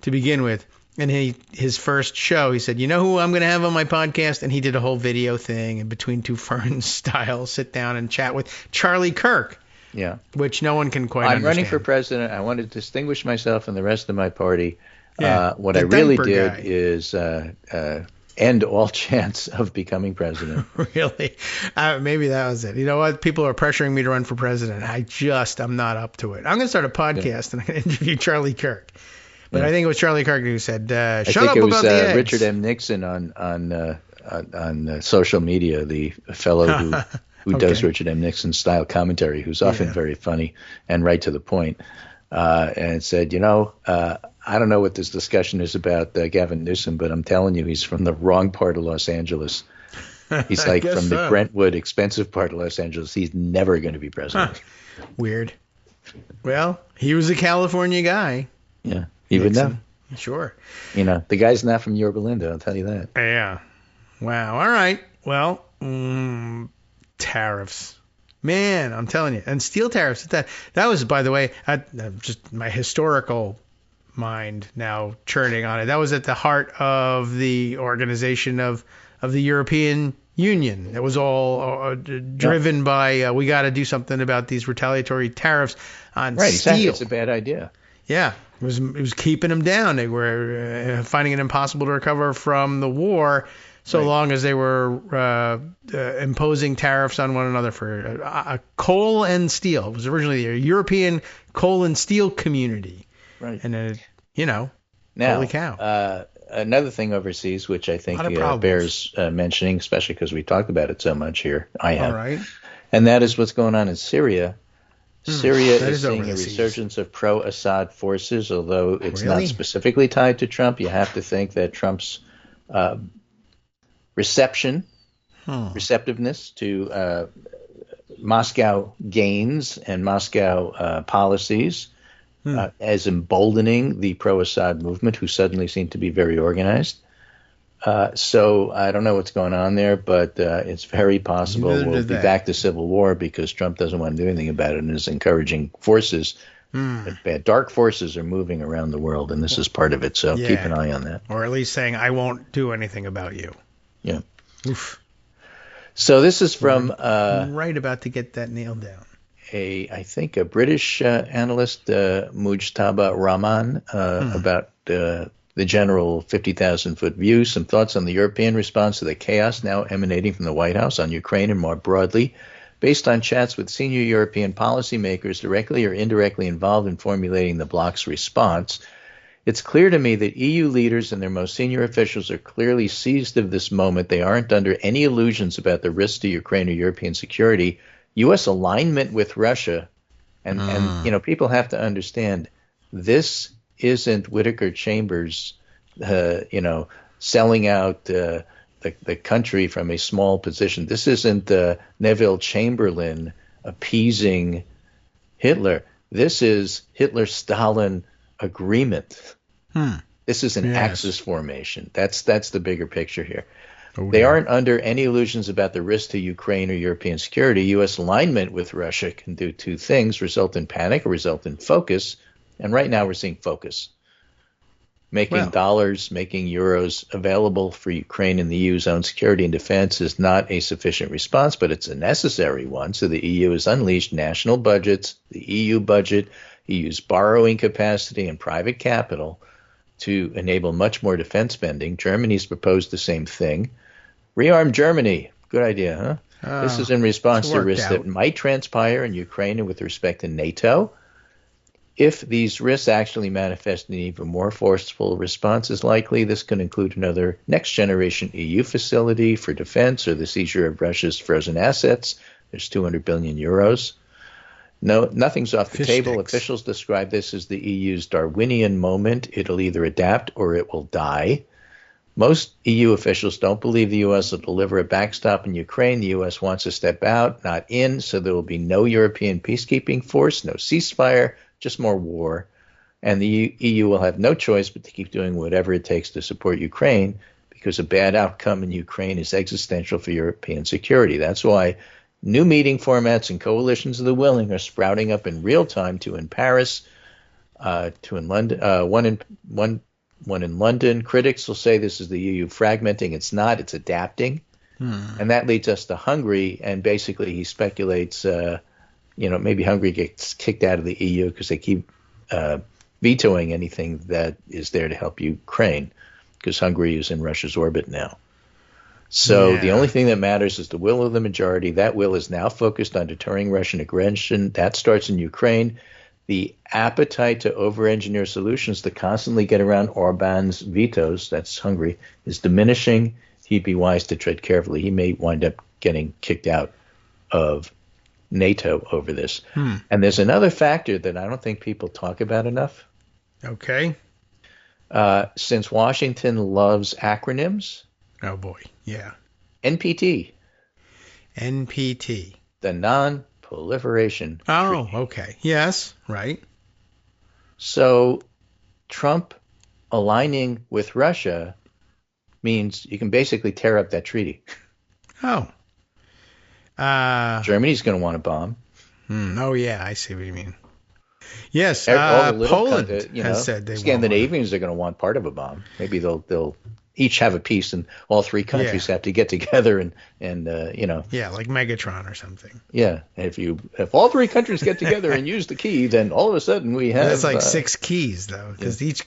to begin with. And his first show, he said, you know who I'm going to have on my podcast? And he did a whole video thing and Between Two Ferns style, sit down and chat with Charlie Kirk. Yeah. Which no one can quite understand. I'm running for president. I want to distinguish myself from the rest of my party. What I really did is end all chance of becoming president. Really? Maybe that was it. You know what? People are pressuring me to run for president. I'm not up to it. I'm going to start a podcast and I'm going to interview Charlie Kirk. But I think it was Charlie Kirk who said, shut up about the eggs. I think it was Richard M. Nixon on social media, the fellow who does Richard M. Nixon style commentary, who's often very funny and right to the point, and said, I don't know what this discussion is about Gavin Newsom, but I'm telling you, he's from the wrong part of Los Angeles. He's like from the Brentwood, expensive part of Los Angeles. He's never going to be president. Weird. Well, he was a California guy. Yeah. He would know. Sure. The guy's not from Yorba Linda, I'll tell you that. Yeah. Wow. All right. Well, tariffs. Man, I'm telling you. And steel tariffs. That was, by the way, just my historical mind now churning on it. That was at the heart of the organization of the European Union. It was all driven by we got to do something about these retaliatory tariffs on Right, steel. exactly. It's a bad idea. Yeah, it was keeping them down. They were finding it impossible to recover from the war so long as they were imposing tariffs on one another for coal and steel. It was originally a European coal and steel community. Right. And then, now, holy cow. Another thing overseas, which I think bears mentioning, especially because we talked about it so much here, I have. All right. And that is what's going on in Syria. Syria is seeing a overseas. resurgence of pro-Assad forces, although it's not specifically tied to Trump. You have to think that Trump's receptiveness to Moscow gains and Moscow policies as emboldening the pro-Assad movement, who suddenly seem to be very organized. So I don't know what's going on there, but it's very possible we'll be back to civil war because Trump doesn't want to do anything about it and is encouraging forces. Bad dark forces are moving around the world, and this is part of it. So keep an eye on that. Or at least saying, I won't do anything about you. Yeah. Oof. So this is from right about to get that nailed down. I think a British analyst, Mujtaba Rahman, about the general 50,000-foot view, some thoughts on the European response to the chaos now emanating from the White House on Ukraine and more broadly, based on chats with senior European policymakers directly or indirectly involved in formulating the bloc's response. It's clear to me that EU leaders and their most senior officials are clearly seized of this moment. They aren't under any illusions about the risk to Ukraine or European security. U.S. alignment with Russia, and people have to understand, this isn't Whittaker Chambers, selling out the country from a small position. This isn't Neville Chamberlain appeasing Hitler. This is Hitler-Stalin agreement. This is an axis formation. That's the bigger picture here. They aren't under any illusions about the risk to Ukraine or European security. U.S. alignment with Russia can do two things: result in panic or result in focus. And right now we're seeing focus. Making dollars, making euros available for Ukraine and the EU's own security and defense is not a sufficient response, but it's a necessary one. So the EU has unleashed national budgets, the EU budget, EU's borrowing capacity and private capital to enable much more defense spending. Germany's proposed the same thing. Rearm Germany. Good idea, huh? This is in response to risks that might transpire in Ukraine and with respect to NATO. If these risks actually manifest in an even more forceful response is likely, this could include another next-generation EU facility for defense or the seizure of Russia's frozen assets. There's 200 billion euros. No, nothing's off the table. Officials describe this as the EU's Darwinian moment. It'll either adapt or it will die. Most EU officials don't believe the U.S. will deliver a backstop in Ukraine. The U.S. wants to step out, not in, so there will be no European peacekeeping force, no ceasefire, just more war. And the EU will have no choice but to keep doing whatever it takes to support Ukraine, because a bad outcome in Ukraine is existential for European security. That's why new meeting formats and coalitions of the willing are sprouting up in real time, two in Paris, two in London, one in London. Critics will say this is the EU fragmenting. It's not. It's adapting. And that leads us to Hungary. And basically he speculates, maybe Hungary gets kicked out of the EU because they keep vetoing anything that is there to help Ukraine, because Hungary is in Russia's orbit now. So the only thing that matters is the will of the majority. That will is now focused on deterring Russian aggression. That starts in Ukraine. The appetite to over-engineer solutions to constantly get around Orban's vetoes, that's Hungary, is diminishing. He'd be wise to tread carefully. He may wind up getting kicked out of NATO over this. And there's another factor that I don't think people talk about enough. Okay. Since Washington loves acronyms. Oh, boy. Yeah. NPT. NPT. The Non-Proliferation Treaty. Okay. Yes. Right. So Trump aligning with Russia means you can basically tear up that treaty. Oh. Germany's going to want to bomb. Oh, yeah. I see what you mean. Yes, All the little Poland has said they Scandinavians are going to want part of a bomb. Maybe they'll each have a piece, and all three countries have to get together and Yeah, like Megatron or something. Yeah, if all three countries get together and use the key, then all of a sudden we have. That's like 6 keys though, because each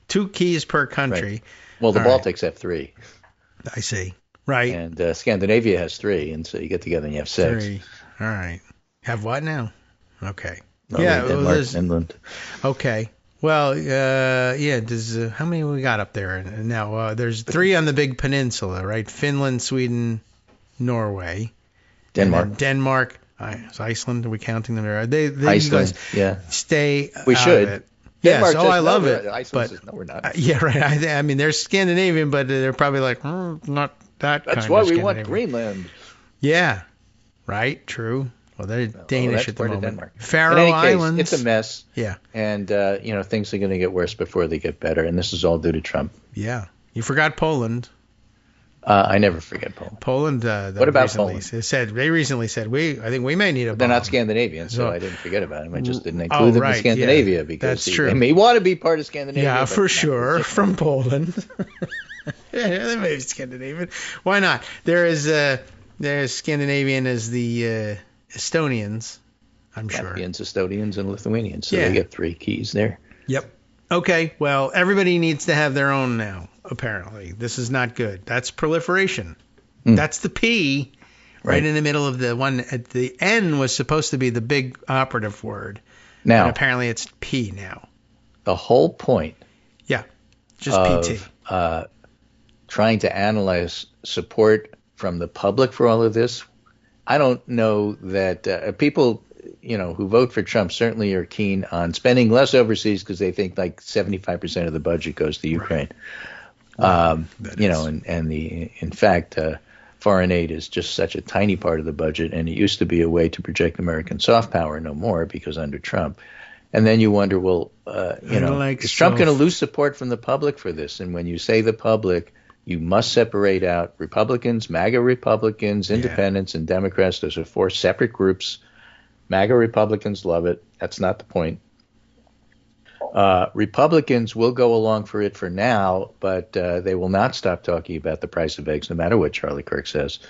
2 keys per country. Right. Well, the Baltics have 3. I see. Right. And Scandinavia has 3, and so you get together and you have 6. 3. All right. Have what now? Okay. Denmark, Finland. Okay. Well, does how many we got up there now? There's 3 on the big peninsula, right? Finland, Sweden, Norway, Denmark. Is Iceland? Are we counting them there? They Iceland. Stay. We should. Of it. Yes. I love it. Iceland says, no, we're not. Yeah, right. I mean, they're Scandinavian, but they're probably like, not that. That's why we want Greenland. Yeah. Right. True. Well, they're Danish at the moment. Denmark. Faroe In any Islands. case, it's a mess. Yeah. And things are going to get worse before they get better, and this is all due to Trump. Yeah. You forgot Poland. I never forget Poland. Poland. What about Poland? They recently said I think we may need a bomb. They're not Scandinavian, so I didn't forget about them. I just didn't include them in Scandinavia because they may want to be part of Scandinavia. Yeah, for sure, from Poland. Yeah, they may be Scandinavian. Why not? There's Scandinavian as the Estonians, I'm sure. Latvians, Estonians, and Lithuanians. So they get 3 keys there. Yep. Okay, well, everybody needs to have their own now, apparently. This is not good. That's proliferation. That's the P right in the middle of the one. At the N was supposed to be the big operative word. Now, and apparently it's P now. The whole point just PT. Trying to analyze support from the public for all of this, I don't know that people who vote for Trump certainly are keen on spending less overseas because they think like 75% of the budget goes to Ukraine. In fact, foreign aid is just such a tiny part of the budget, and it used to be a way to project American soft power, no more because under Trump. And then you wonder, is Trump going to lose support from the public for this? And when you say the public, you must separate out Republicans, MAGA Republicans, Independents, and Democrats. Those are 4 separate groups. MAGA Republicans love it. That's not the point. Republicans will go along for it for now, but they will not stop talking about the price of eggs, no matter what Charlie Kirk says.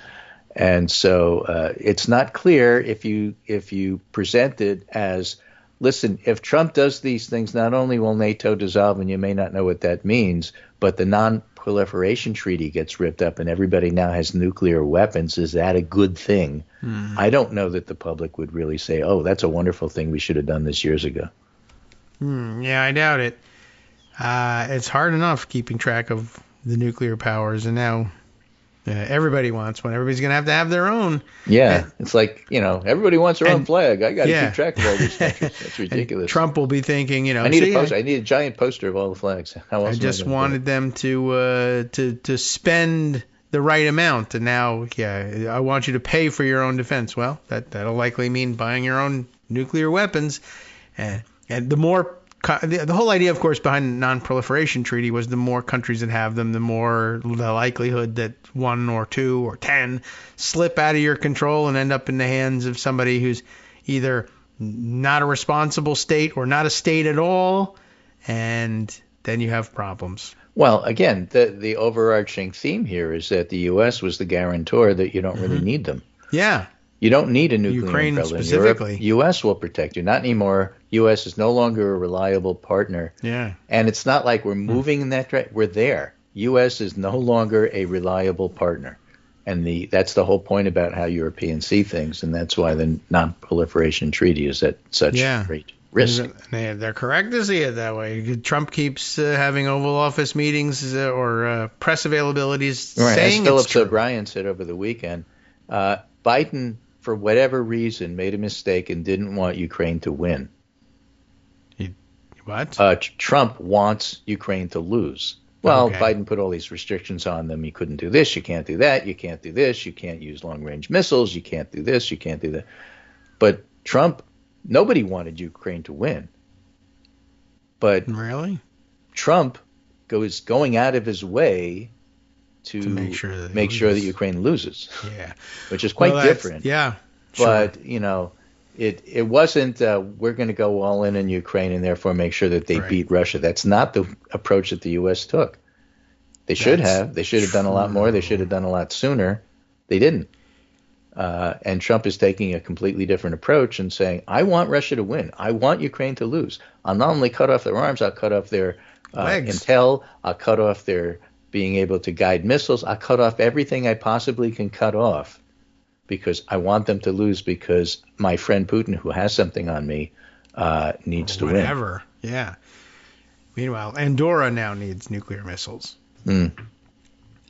And so it's not clear if you present it as, listen, if Trump does these things, not only will NATO dissolve, and you may not know what that means, but the non-proliferation treaty gets ripped up and everybody now has nuclear weapons. Is that a good thing? I don't know that the public would really say, oh, that's a wonderful thing. We should have done this years ago. Yeah, I doubt it. It's hard enough keeping track of the nuclear powers, and now everybody wants one. Everybody's going to have their own. Yeah, it's like, everybody wants their own flag. I got to keep track of all these countries. That's ridiculous. Trump will be thinking, I need a poster. I need a giant poster of all the flags. How else I just wanted them to spend the right amount, and now, I want you to pay for your own defense. Well, that'll likely mean buying your own nuclear weapons, and the more. The whole idea, of course, behind the non-proliferation treaty was the more countries that have them, the more the likelihood that 1 or 2 or 10 slip out of your control and end up in the hands of somebody who's either not a responsible state or not a state at all, and then you have problems. Well, again, the overarching theme here is that the U.S. was the guarantor that you don't really need them. Yeah. You don't need a nuclear Ukraine umbrella in specifically. Europe. U.S. will protect you. Not anymore. U.S. is no longer a reliable partner. Yeah. And it's not like we're moving in that direction. We're there. U.S. is no longer a reliable partner. And that's the whole point about how Europeans see things. And that's why the non-proliferation treaty is at such great risk. They're correct to see it that way. Trump keeps having Oval Office meetings or press availabilities saying as Phillips it's true. O'Brien said over the weekend, Biden, for whatever reason, made a mistake and didn't want Ukraine to win. What? Trump wants Ukraine to lose. Well, Biden put all these restrictions on them. You couldn't do this. You can't do that. You can't do this. You can't use long-range missiles. You can't do this. You can't do that. But Trump, nobody wanted Ukraine to win. But really, Trump is going out of his way to make sure that Ukraine loses. Yeah, which is quite different. Yeah, but it wasn't we're going to go all in Ukraine and therefore make sure that they beat Russia. That's not the approach that the U.S. took. They should have. They should have done a lot more. They should have done a lot sooner. They didn't. And Trump is taking a completely different approach and saying, I want Russia to win. I want Ukraine to lose. I'll not only cut off their arms, I'll cut off their intel. I'll cut off their being able to guide missiles. I'll cut off everything I possibly can cut off because I want them to lose because my friend Putin, who has something on me, needs to win. Whatever. Yeah. Meanwhile, Andorra now needs nuclear missiles.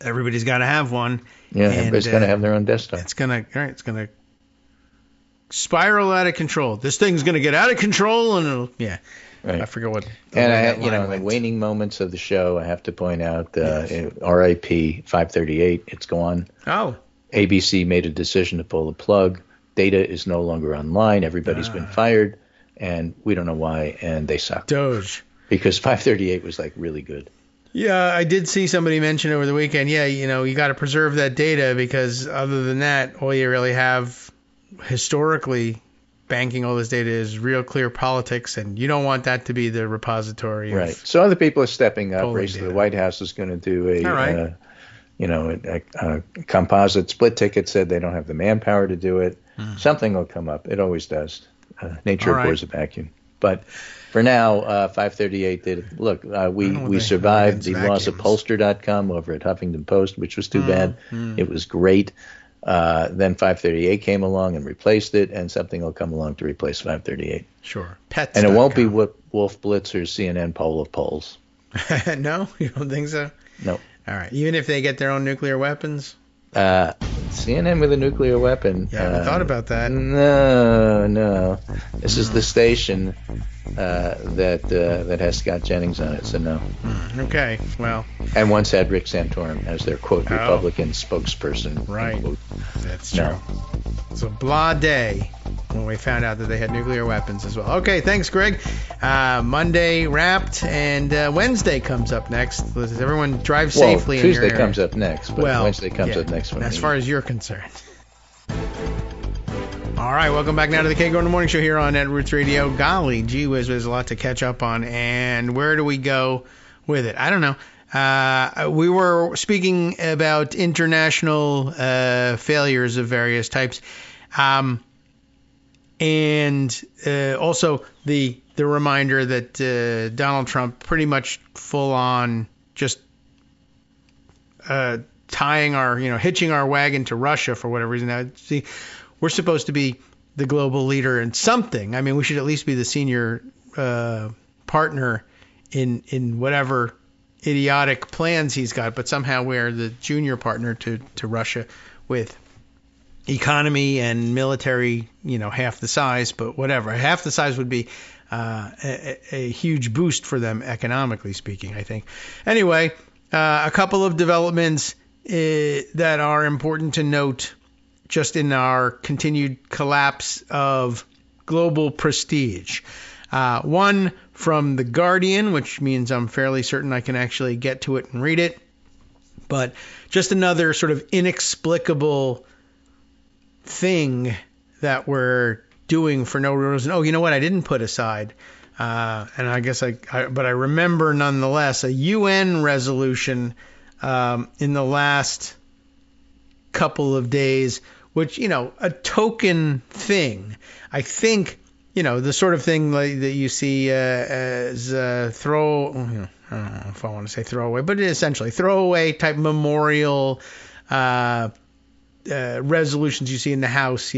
Everybody's got to have one. Yeah, everybody's got to have their own desktop. It's gonna spiral out of control. This thing's gonna get out of control, and I forget what. And in the waning moments of the show, I have to point out, RIP 538. It's gone. Oh. ABC made a decision to pull the plug. Data is no longer online. Everybody's been fired, and we don't know why. And they suck. Doge. Because 538 was really good. Yeah, I did see somebody mention over the weekend, you got to preserve that data because other than that, all you really have historically banking all this data is real clear politics, and you don't want that to be the repository. Right. So other people are stepping up. Race to the White House is going to do a composite split ticket, said they don't have the manpower to do it. Something will come up. It always does. Nature abhors a vacuum. But for now, 538 did it. Look, we survived the loss of Pollster.com over at Huffington Post, which was too bad. It was great. Then 538 came along and replaced it, and something will come along to replace 538. Sure. Pets. And it won't be Wolf Blitzer's CNN poll of polls. No? You don't think so? No. All right. Even if they get their own nuclear weapons? CNN with a nuclear weapon. Yeah, I haven't thought about that. No. This is the station that has Scott Jennings on it, so no. Okay, well. And once had Rick Santorum as their, quote, Republican spokesperson. Right. Unquote. That's true. No. So blah day when we found out that they had nuclear weapons as well. Okay, thanks, Greg. Monday wrapped, and Wednesday comes up next. Everyone drive safely in your area. Tuesday comes up next, but Wednesday comes up next. As far as you're concerned. All right, welcome back now to the Kagro in the Morning Show here on Roots Radio. Golly, gee whiz, there's a lot to catch up on, and where do we go with it? I don't know. We were speaking about international failures of various types, and also the reminder that Donald Trump pretty much full on just hitching our wagon to Russia for whatever reason. Now, see, we're supposed to be the global leader in something. I mean, we should at least be the senior partner in whatever idiotic plans he's got, but somehow we're the junior partner to Russia with economy and military, half the size, but whatever. Half the size would be a huge boost for them economically speaking, I think. Anyway, a couple of developments that are important to note just in our continued collapse of global prestige. One from The Guardian, which means I'm fairly certain I can actually get to it and read it. But just another sort of inexplicable thing that we're doing for no reason. Oh, you know what? I didn't put aside. And I guess but I remember nonetheless a UN resolution in the last couple of days, which, a token thing. I think, the sort of thing that you see as I don't know if I want to say throwaway, but essentially throwaway type memorial resolutions you see in the House,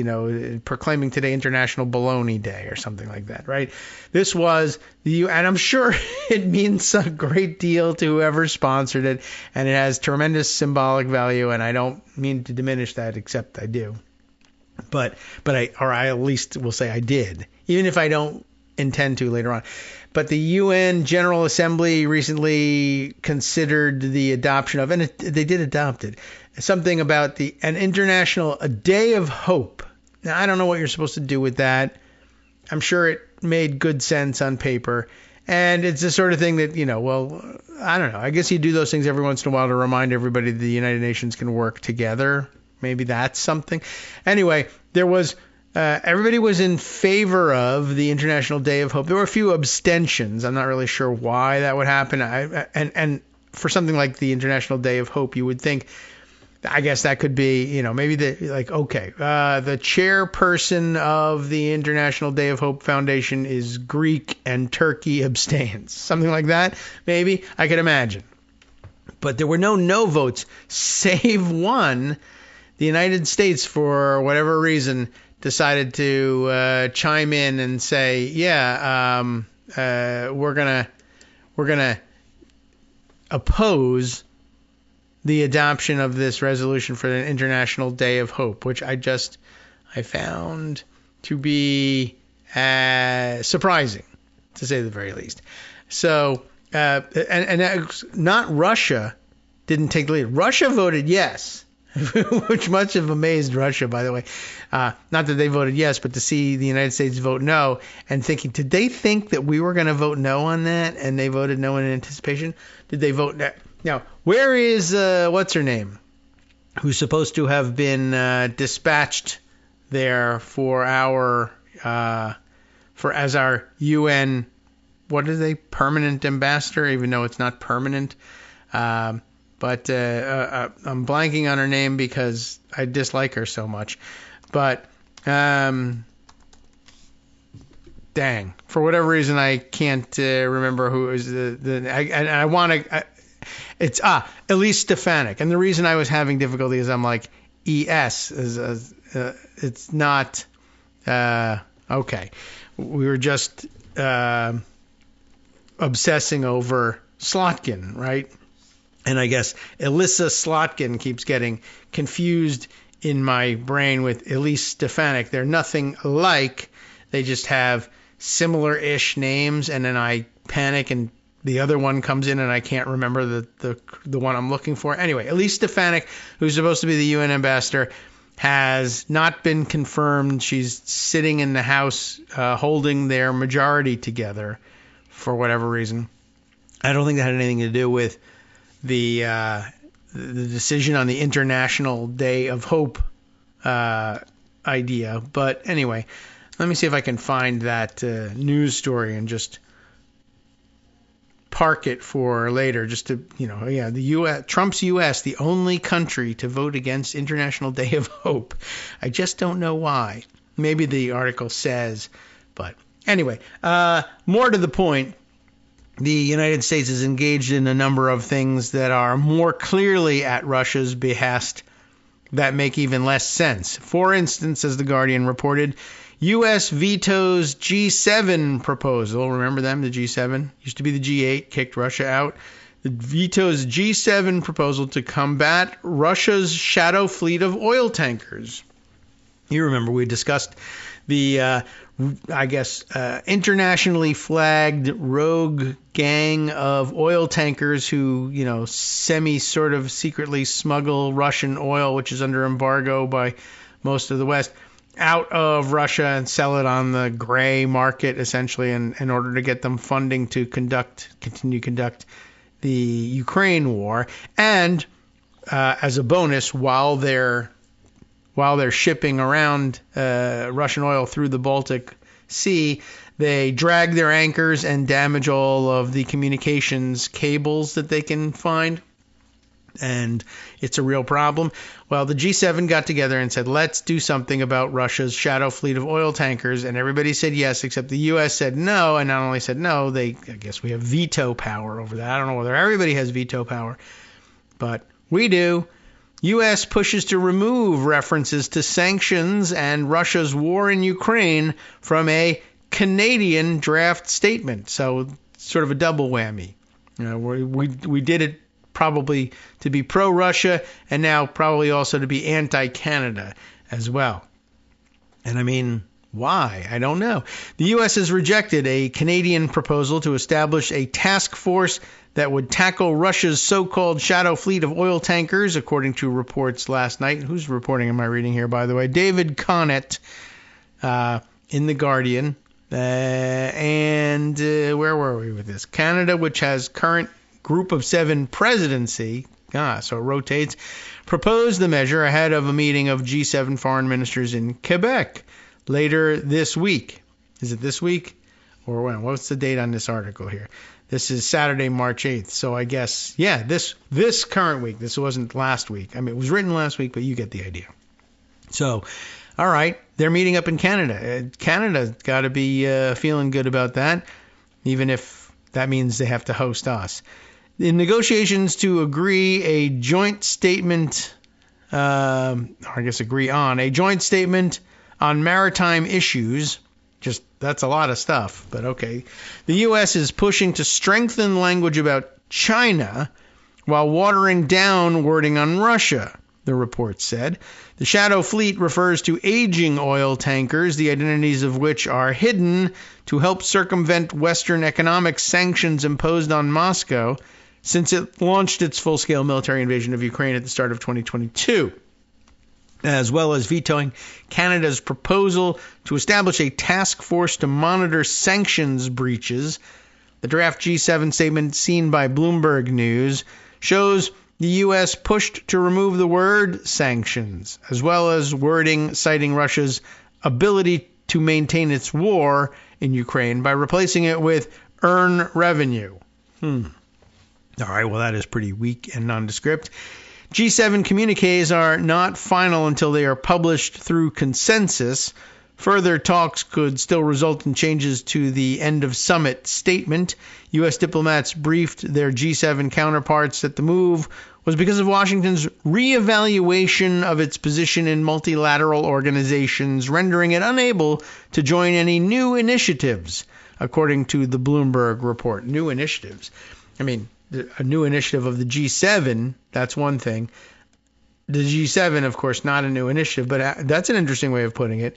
proclaiming today International Baloney Day or something like that, right? This was and I'm sure it means a great deal to whoever sponsored it, and it has tremendous symbolic value, and I don't mean to diminish that, except I do. But I at least will say I did, even if I don't intend to later on. But the UN General Assembly recently considered the adoption of, and they did adopt it, something about a day of hope. Now, I don't know what you're supposed to do with that. I'm sure it made good sense on paper. And it's the sort of thing that, I don't know. I guess you do those things every once in a while to remind everybody that the United Nations can work together. Maybe that's something. Anyway, there was everybody was in favor of the International Day of Hope. There were a few abstentions. I'm not really sure why that would happen. And for something like the International Day of Hope, you would think, I guess that could be, maybe the chairperson of the International Day of Hope Foundation is Greek and Turkey abstains. Something like that, maybe. I could imagine. But there were no votes, save one. The United States, for whatever reason, decided to chime in and say, we're gonna oppose the adoption of this resolution for the International Day of Hope, which I found to be surprising, to say the very least. So, and not Russia didn't take the lead. Russia voted yes, which must have amazed Russia, by the way. Not that they voted yes, but to see the United States vote no, and thinking, did they think that we were going to vote no on that? And they voted no in anticipation? Did they vote no? Now, where is, what's her name, who's supposed to have been dispatched there as our UN, what are they, permanent ambassador, even though it's not permanent? But I'm blanking on her name because I dislike her so much. But, dang, for whatever reason, I can't remember who is I want to... It's Elise Stefanik, and the reason I was having difficulty is I'm like ES it's not okay. We were just obsessing over Slotkin, right? And I guess Elissa Slotkin keeps getting confused in my brain with Elise Stefanik. They're nothing alike. They just have similar-ish names, and then I panic and the other one comes in and I can't remember the one I'm looking for. Anyway, Elise Stefanik, who's supposed to be the UN ambassador, has not been confirmed. She's sitting in the House holding their majority together for whatever reason. I don't think that had anything to do with the decision on the International Day of Hope idea. But anyway, let me see if I can find that news story and just park it for later, just to, the U.S., Trump's U.S., the only country to vote against International Day of Hope. I just don't know why. Maybe the article says, but anyway, more to the point, the United States is engaged in a number of things that are more clearly at Russia's behest that make even less sense. For instance, as The Guardian reported, U.S. vetoes G7 proposal. Remember them? The G7 used to be the G8, kicked Russia out. The vetoes G7 proposal to combat Russia's shadow fleet of oil tankers. You remember we discussed the, internationally flagged rogue gang of oil tankers who, sort of secretly smuggle Russian oil, which is under embargo by most of the West, out of Russia and sell it on the gray market, essentially, in order to get them funding to continue conduct the Ukraine war. And as a bonus, while they're shipping around Russian oil through the Baltic Sea, they drag their anchors and damage all of the communications cables that they can find. And it's a real problem. Well, the G7 got together and said, let's do something about Russia's shadow fleet of oil tankers. And everybody said yes, except the U.S. said no. And not only said no, I guess we have veto power over that. I don't know whether everybody has veto power, but we do. U.S. pushes to remove references to sanctions and Russia's war in Ukraine from a Canadian draft statement. So sort of a double whammy. We did it probably to be pro-Russia, and now probably also to be anti-Canada as well. And I mean, why? I don't know. The U.S. has rejected a Canadian proposal to establish a task force that would tackle Russia's so-called shadow fleet of oil tankers, according to reports last night. Whose reporting am I reading here, by the way? David Connett in The Guardian. And where were we with this? Canada, which has current Group of 7 presidency, so it rotates, proposed the measure ahead of a meeting of G7 foreign ministers in Quebec later this week. Is it this week or when? What's the date on this article here? This is Saturday, March 8th. So I guess, yeah, this current week. This wasn't last week. I mean, it was written last week, but you get the idea. So, all right, they're meeting up in Canada. Canada's got to be feeling good about that, even if that means they have to host us. In negotiations to agree a joint statement, agree on a joint statement on maritime issues. Just that's a lot of stuff, but okay. The U.S. is pushing to strengthen language about China while watering down wording on Russia, the report said. The Shadow Fleet refers to aging oil tankers, the identities of which are hidden to help circumvent Western economic sanctions imposed on Moscow since it launched its full-scale military invasion of Ukraine at the start of 2022. As well as vetoing Canada's proposal to establish a task force to monitor sanctions breaches. The draft G7 statement seen by Bloomberg News shows the U.S. pushed to remove the word sanctions, as well as wording citing Russia's ability to maintain its war in Ukraine by replacing it with earn revenue. All right, well, that is pretty weak and nondescript. G7 communiques are not final until they are published through consensus. Further talks could still result in changes to the end of summit statement. U.S. diplomats briefed their G7 counterparts that the move was because of Washington's reevaluation of its position in multilateral organizations, rendering it unable to join any new initiatives, according to the Bloomberg report. New initiatives. I mean, a new initiative of the G7, that's one thing. The G7, of course, not a new initiative, but that's an interesting way of putting it.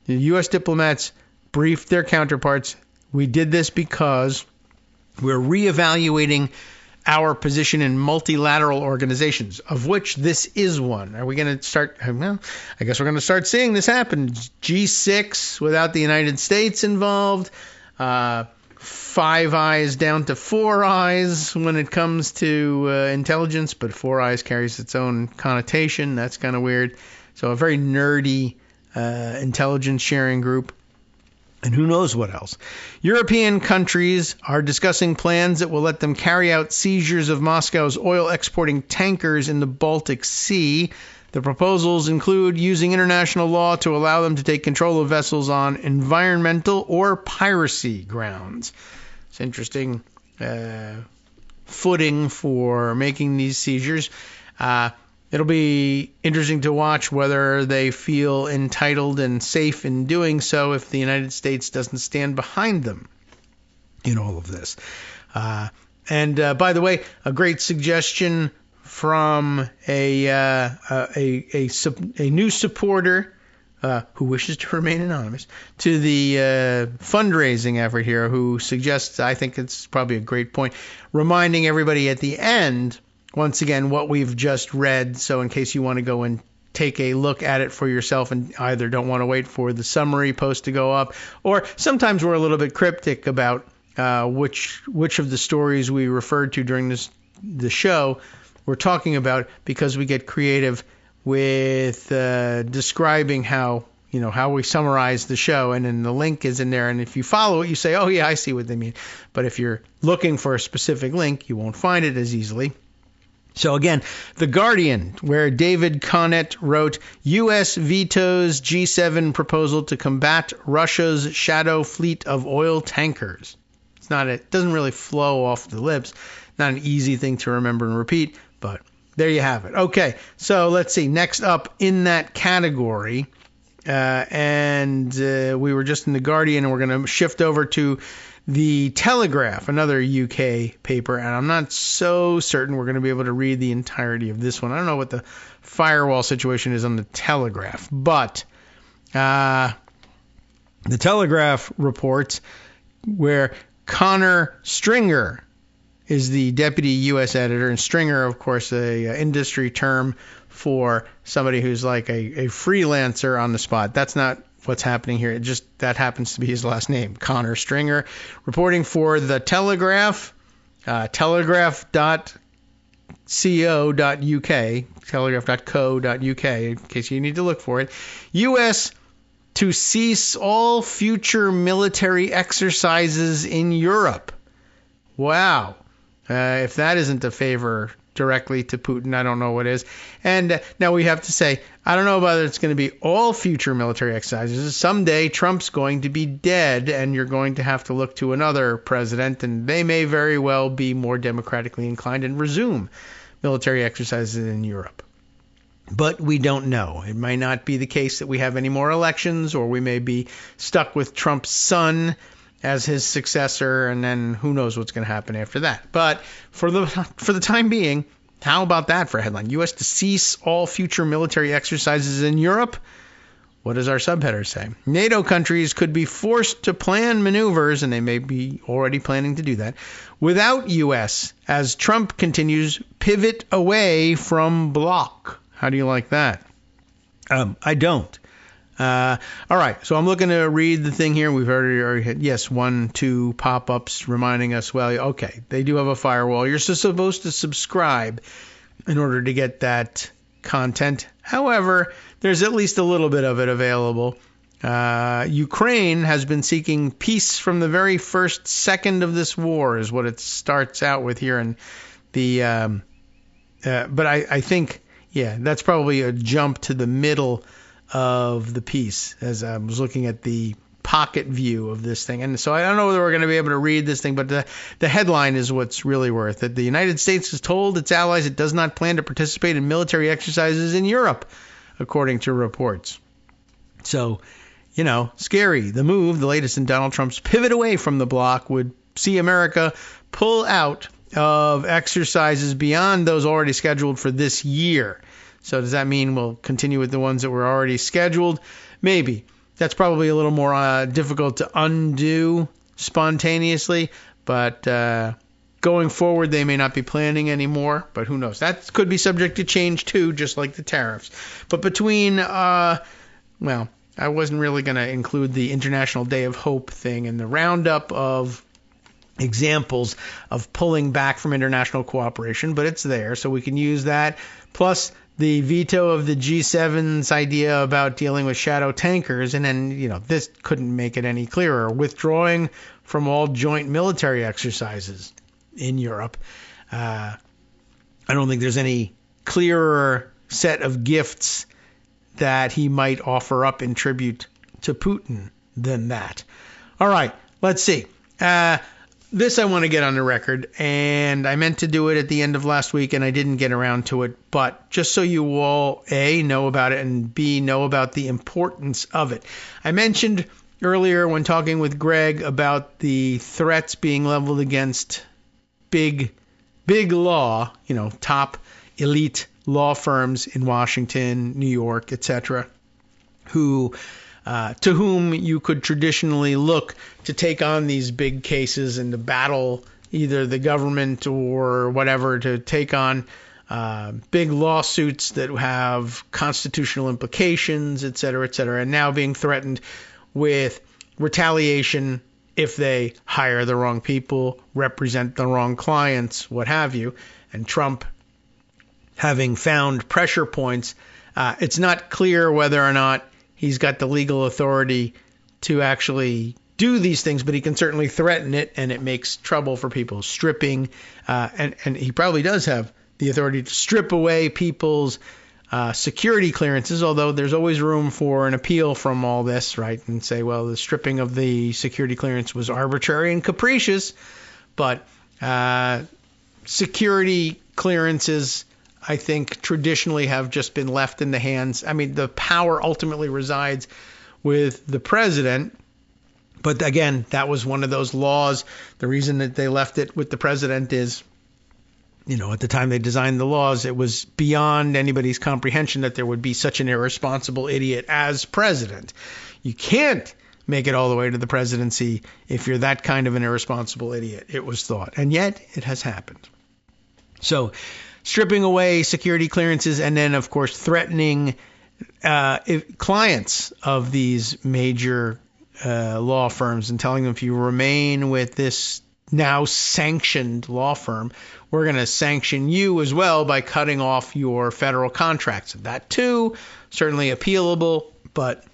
The U.S. diplomats briefed their counterparts. We did this because we're reevaluating our position in multilateral organizations, of which this is one. Are we going to start? Well, I guess we're going to start seeing this happen. G6 without the United States involved. Five Eyes down to Four Eyes when it comes to intelligence, but Four Eyes carries its own connotation. That's kind of weird. So a very nerdy intelligence sharing group. And who knows what else. European countries are discussing plans that will let them carry out seizures of Moscow's oil exporting tankers in the Baltic Sea. The proposals include using international law to allow them to take control of vessels on environmental or piracy grounds. It's interesting footing for making these seizures. It'll be interesting to watch whether they feel entitled and safe in doing so if the United States doesn't stand behind them in all of this. And by the way, a great suggestion from a new supporter who wishes to remain anonymous to the fundraising effort here, who suggests, I think it's probably a great point, reminding everybody at the end, once again, what we've just read. So in case you want to go and take a look at it for yourself and either don't want to wait for the summary post to go up, or sometimes we're a little bit cryptic about which of the stories we referred to during the show we're talking about, because we get creative with describing how we summarize the show, and then the link is in there, and if you follow it, you say, oh yeah, I see what they mean. But if you're looking for a specific link, you won't find it as easily. So again, The Guardian, where David Connet wrote, U.S. vetoes G7 proposal to combat Russia's shadow fleet of oil tankers. It doesn't really flow off the lips. Not an easy thing to remember and repeat, but there you have it. Okay, so let's see. Next up in that category, and we were just in The Guardian, and we're going to shift over to The Telegraph, another UK paper, and I'm not so certain we're going to be able to read the entirety of this one. I don't know what the firewall situation is on The Telegraph, but The Telegraph reports where Connor Stringer is the deputy U.S. editor, and Stringer, of course, a industry term for somebody who's like a freelancer on the spot. That's not what's happening here. It just, that happens to be his last name, Connor Stringer, reporting for The Telegraph, telegraph.co.uk, telegraph.co.uk, in case you need to look for it. U.S. to cease all future military exercises in Europe. Wow. If that isn't a favor directly to Putin, I don't know what is. And now we have to say, I don't know whether it's going to be all future military exercises. Someday Trump's going to be dead, and you're going to have to look to another president, and they may very well be more democratically inclined and resume military exercises in Europe. But we don't know. It might not be the case that we have any more elections, or we may be stuck with Trump's son as his successor, and then who knows what's going to happen after that. But for the time being, how about that for a headline? U.S. to cease all future military exercises in Europe? What does our subheader say? NATO countries could be forced to plan maneuvers, and they may be already planning to do that, without U.S. as Trump continues pivot away from bloc. How do you like that? I don't. All right, so I'm looking to read the thing here. We've already had, yes, 1, 2 pop-ups reminding us, well, okay, they do have a firewall. You're supposed to subscribe in order to get that content. However, there's at least a little bit of it available. Ukraine has been seeking peace from the very first second of this war, is what it starts out with here. And but I think, yeah, that's probably a jump to the middle of the piece as I was looking at the pocket view of this thing. And so I don't know whether we're going to be able to read this thing, but the headline is what's really worth it. The United States has told its allies it does not plan to participate in military exercises in Europe, according to reports. So, you know, scary. The move, the latest in Donald Trump's pivot away from the bloc, would see America pull out of exercises beyond those already scheduled for this year. So does that mean we'll continue with the ones that were already scheduled? Maybe. That's probably a little more difficult to undo spontaneously, but going forward they may not be planning anymore, but who knows? That could be subject to change too, just like the tariffs. But between, well, I wasn't really going to include the International Day of Hope thing and the roundup of examples of pulling back from international cooperation, but it's there, so we can use that. Plus the veto of the G7's idea about dealing with shadow tankers, and then, you know, this couldn't make it any clearer. Withdrawing from all joint military exercises in Europe. I don't think there's any clearer set of gifts that he might offer up in tribute to Putin than that. All right, let's see. This I want to get on the record, and I meant to do it at the end of last week, and I didn't get around to it. But just so you all, A, know about it, and B, know about the importance of it. I mentioned earlier when talking with Greg about the threats being leveled against big law, you know, top elite law firms in Washington, New York, etc., who to whom you could traditionally look to take on these big cases and to battle either the government or whatever, to take on big lawsuits that have constitutional implications, et cetera, and now being threatened with retaliation if they hire the wrong people, represent the wrong clients, what have you. And Trump, having found pressure points, it's not clear whether or not he's got the legal authority to actually do these things, but he can certainly threaten it, and it makes trouble for people. Stripping, and he probably does have the authority to strip away people's security clearances, although there's always room for an appeal from all this, right? And say, well, the stripping of the security clearance was arbitrary and capricious, but security clearances, I think, traditionally have just been left in the hands. I mean, the power ultimately resides with the president. But again, that was one of those laws. The reason that they left it with the president is, you know, at the time they designed the laws, it was beyond anybody's comprehension that there would be such an irresponsible idiot as president. You can't make it all the way to the presidency if you're that kind of an irresponsible idiot, it was thought. And yet it has happened. So stripping away security clearances, and then, of course, threatening clients of these major law firms and telling them, if you remain with this now sanctioned law firm, we're going to sanction you as well by cutting off your federal contracts. That, too, certainly appealable, but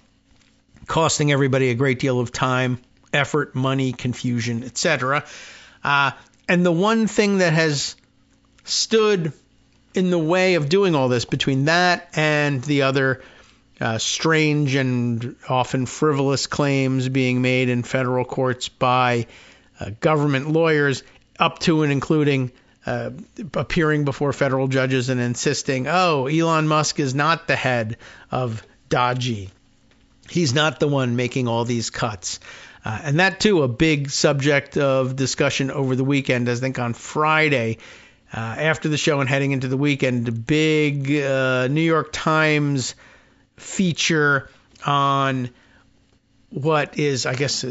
costing everybody a great deal of time, effort, money, confusion, etc. And the one thing that has stood in the way of doing all this, between that and the other strange and often frivolous claims being made in federal courts by government lawyers, up to and including appearing before federal judges and insisting, oh, Elon Musk is not the head of Dodgy. He's not the one making all these cuts. And that, too, a big subject of discussion over the weekend. I think on Friday, after the show and heading into the weekend, a big New York Times feature on what is, I guess,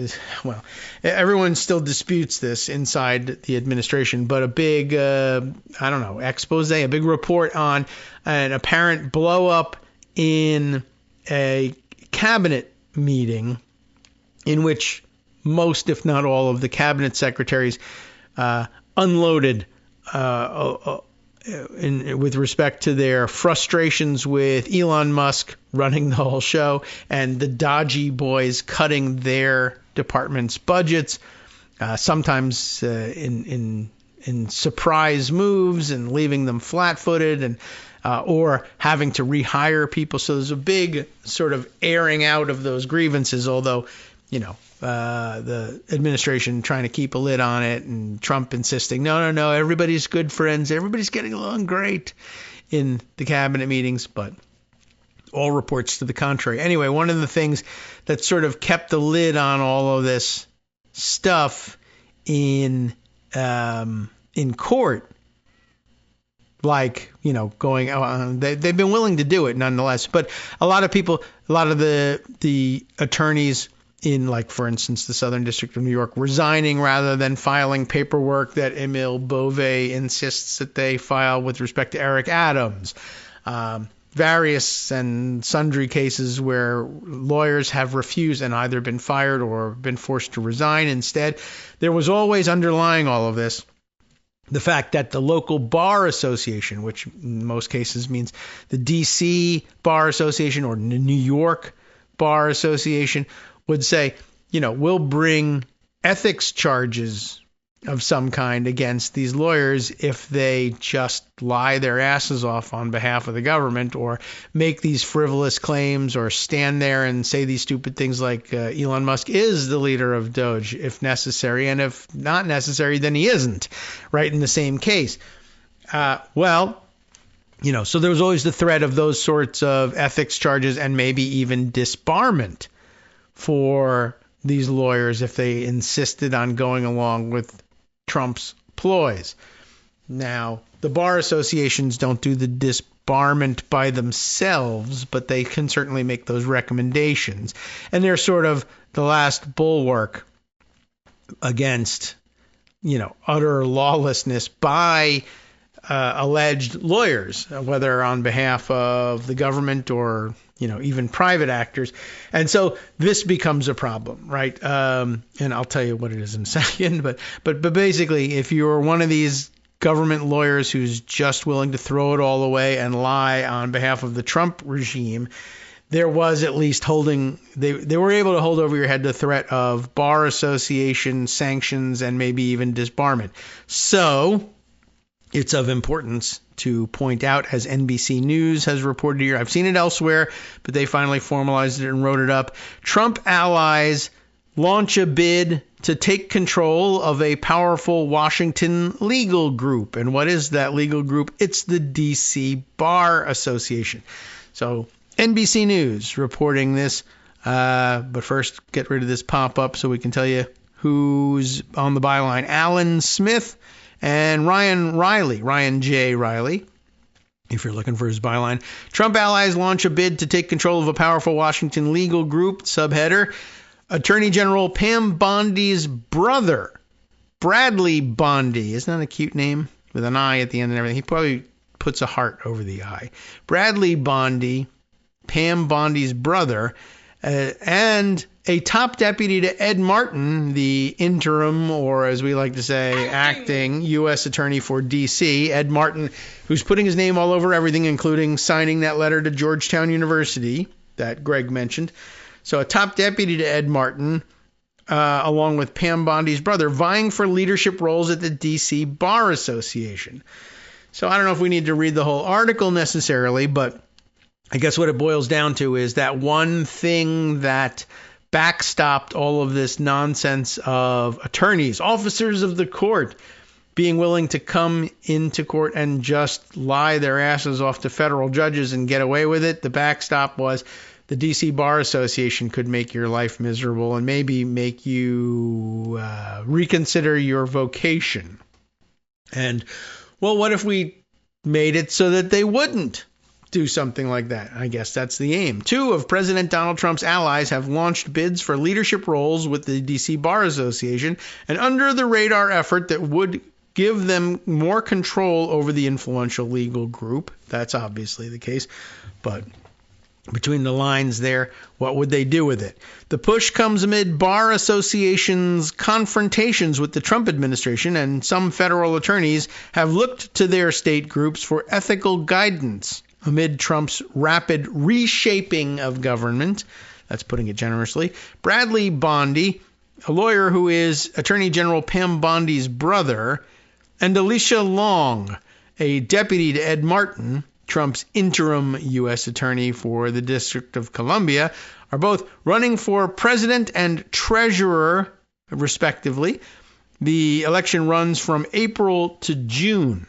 well, everyone still disputes this inside the administration, but a big, expose, a big report on an apparent blow up in a cabinet meeting in which most, if not all, of the cabinet secretaries unloaded with respect to their frustrations with Elon Musk running the whole show and the Dodgy boys cutting their department's budgets, sometimes in surprise moves and leaving them flat-footed, and or having to rehire people. So there's a big sort of airing out of those grievances, although, the administration trying to keep a lid on it, and Trump insisting, no, everybody's good friends, everybody's getting along great in the cabinet meetings, but all reports to the contrary. Anyway, one of the things that sort of kept the lid on all of this stuff in court, like, going on, they've been willing to do it nonetheless, but a lot of the attorneys in, like, for instance, the Southern District of New York, resigning rather than filing paperwork that Emile Beauvais insists that they file with respect to Eric Adams. Various and sundry cases where lawyers have refused and either been fired or been forced to resign instead. There was always underlying all of this the fact that the local bar association, which in most cases means the D.C. Bar Association or the New York Bar Association, would say, we'll bring ethics charges of some kind against these lawyers if they just lie their asses off on behalf of the government, or make these frivolous claims, or stand there and say these stupid things like Elon Musk is the leader of Doge if necessary, and if not necessary, then he isn't, right, in the same case. So there was always the threat of those sorts of ethics charges and maybe even disbarment for these lawyers if they insisted on going along with Trump's ploys. Now, the bar associations don't do the disbarment by themselves, but they can certainly make those recommendations. And they're sort of the last bulwark against, utter lawlessness by alleged lawyers, whether on behalf of the government or even private actors. And so this becomes a problem, right? And I'll tell you what it is in a second. But basically, if you're one of these government lawyers who's just willing to throw it all away and lie on behalf of the Trump regime, there was at least they were able to hold over your head the threat of bar association sanctions and maybe even disbarment. So it's of importance to point out, as NBC News has reported here, I've seen it elsewhere, but they finally formalized it and wrote it up. Trump allies launch a bid to take control of a powerful Washington legal group. And what is that legal group? It's the D.C. Bar Association. So NBC News reporting this. But first, get rid of this pop-up so we can tell you who's on the byline. Alan Smith and Ryan J. Riley, if you're looking for his byline. Trump allies launch a bid to take control of a powerful Washington legal group. Subheader: Attorney General Pam Bondi's brother, Bradley Bondi. Isn't that a cute name? With an I at the end and everything. He probably puts a heart over the I. Bradley Bondi, Pam Bondi's brother, and a top deputy to Ed Martin, the interim, or as we like to say, acting U.S. Attorney for D.C. Ed Martin, who's putting his name all over everything, including signing that letter to Georgetown University that Greg mentioned. So a top deputy to Ed Martin, along with Pam Bondi's brother, vying for leadership roles at the D.C. Bar Association. So I don't know if we need to read the whole article necessarily, but I guess what it boils down to is that one thing that backstopped all of this nonsense of attorneys, officers of the court, being willing to come into court and just lie their asses off to federal judges and get away with it. The backstop was the D.C. Bar Association could make your life miserable and maybe make you reconsider your vocation. And, well, what if we made it so that they wouldn't do something like that? I guess that's the aim. 2 of President Donald Trump's allies have launched bids for leadership roles with the D.C. Bar Association, an under-the-radar effort that would give them more control over the influential legal group. That's obviously the case, but between the lines there, what would they do with it? The push comes amid Bar Association's confrontations with the Trump administration, and some federal attorneys have looked to their state groups for ethical guidance amid Trump's rapid reshaping of government. That's putting it generously. Bradley Bondi, a lawyer who is Attorney General Pam Bondi's brother, and Alicia Long, a deputy to Ed Martin, Trump's interim U.S. attorney for the District of Columbia, are both running for president and treasurer, respectively. The election runs from April to June.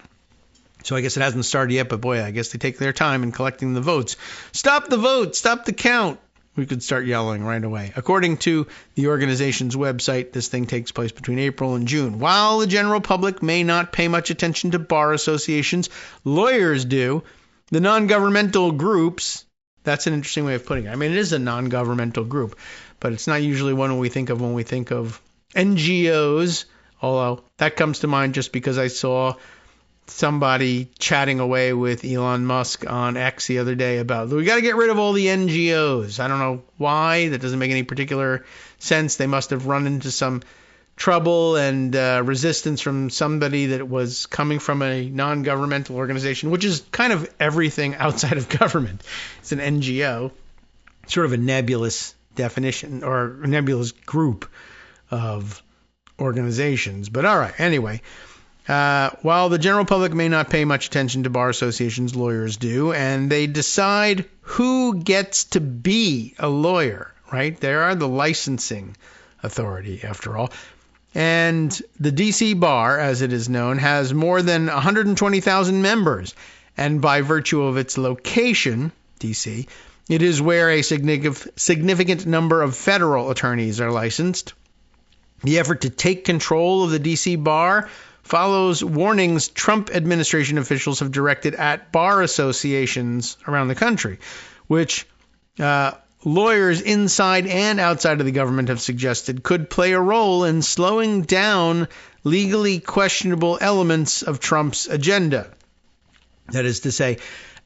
So I guess it hasn't started yet, but boy, I guess they take their time in collecting the votes. Stop the vote! Stop the count! We could start yelling right away. According to the organization's website, this thing takes place between April and June. While the general public may not pay much attention to bar associations, lawyers do. The non-governmental groups, that's an interesting way of putting it. I mean, it is a non-governmental group, but it's not usually one we think of when we think of NGOs, although that comes to mind just because I saw somebody chatting away with Elon Musk on X the other day about, we got to get rid of all the NGOs. I don't know why. That doesn't make any particular sense. They must have run into some trouble and resistance from somebody that was coming from a non-governmental organization, which is kind of everything outside of government. It's an NGO, sort of a nebulous definition or a nebulous group of organizations. But all right, anyway. While the general public may not pay much attention to bar associations, lawyers do, and they decide who gets to be a lawyer, right? They are the licensing authority, after all. And the D.C. Bar, as it is known, has more than 120,000 members. And by virtue of its location, D.C., it is where a significant number of federal attorneys are licensed. The effort to take control of the D.C. Bar follows warnings Trump administration officials have directed at bar associations around the country, which lawyers inside and outside of the government have suggested could play a role in slowing down legally questionable elements of Trump's agenda. That is to say,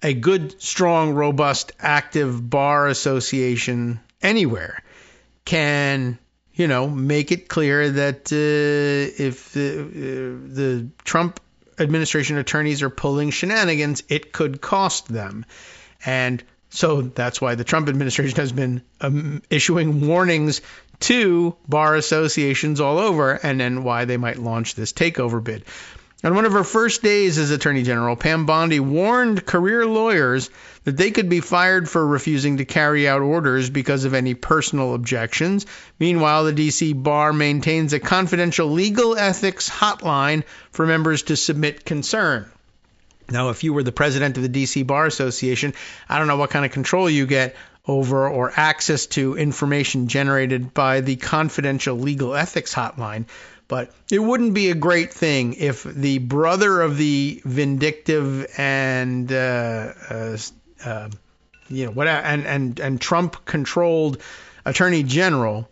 a good, strong, robust, active bar association anywhere can make it clear that if the Trump administration attorneys are pulling shenanigans, it could cost them. And so that's why the Trump administration has been issuing warnings to bar associations all over, and then why they might launch this takeover bid. On one of her first days as Attorney General, Pam Bondi warned career lawyers that they could be fired for refusing to carry out orders because of any personal objections. Meanwhile, the D.C. Bar maintains a confidential legal ethics hotline for members to submit concern. Now, if you were the president of the D.C. Bar Association, I don't know what kind of control you get over or access to information generated by the confidential legal ethics hotline. But it wouldn't be a great thing if the brother of the vindictive and Trump-controlled Attorney General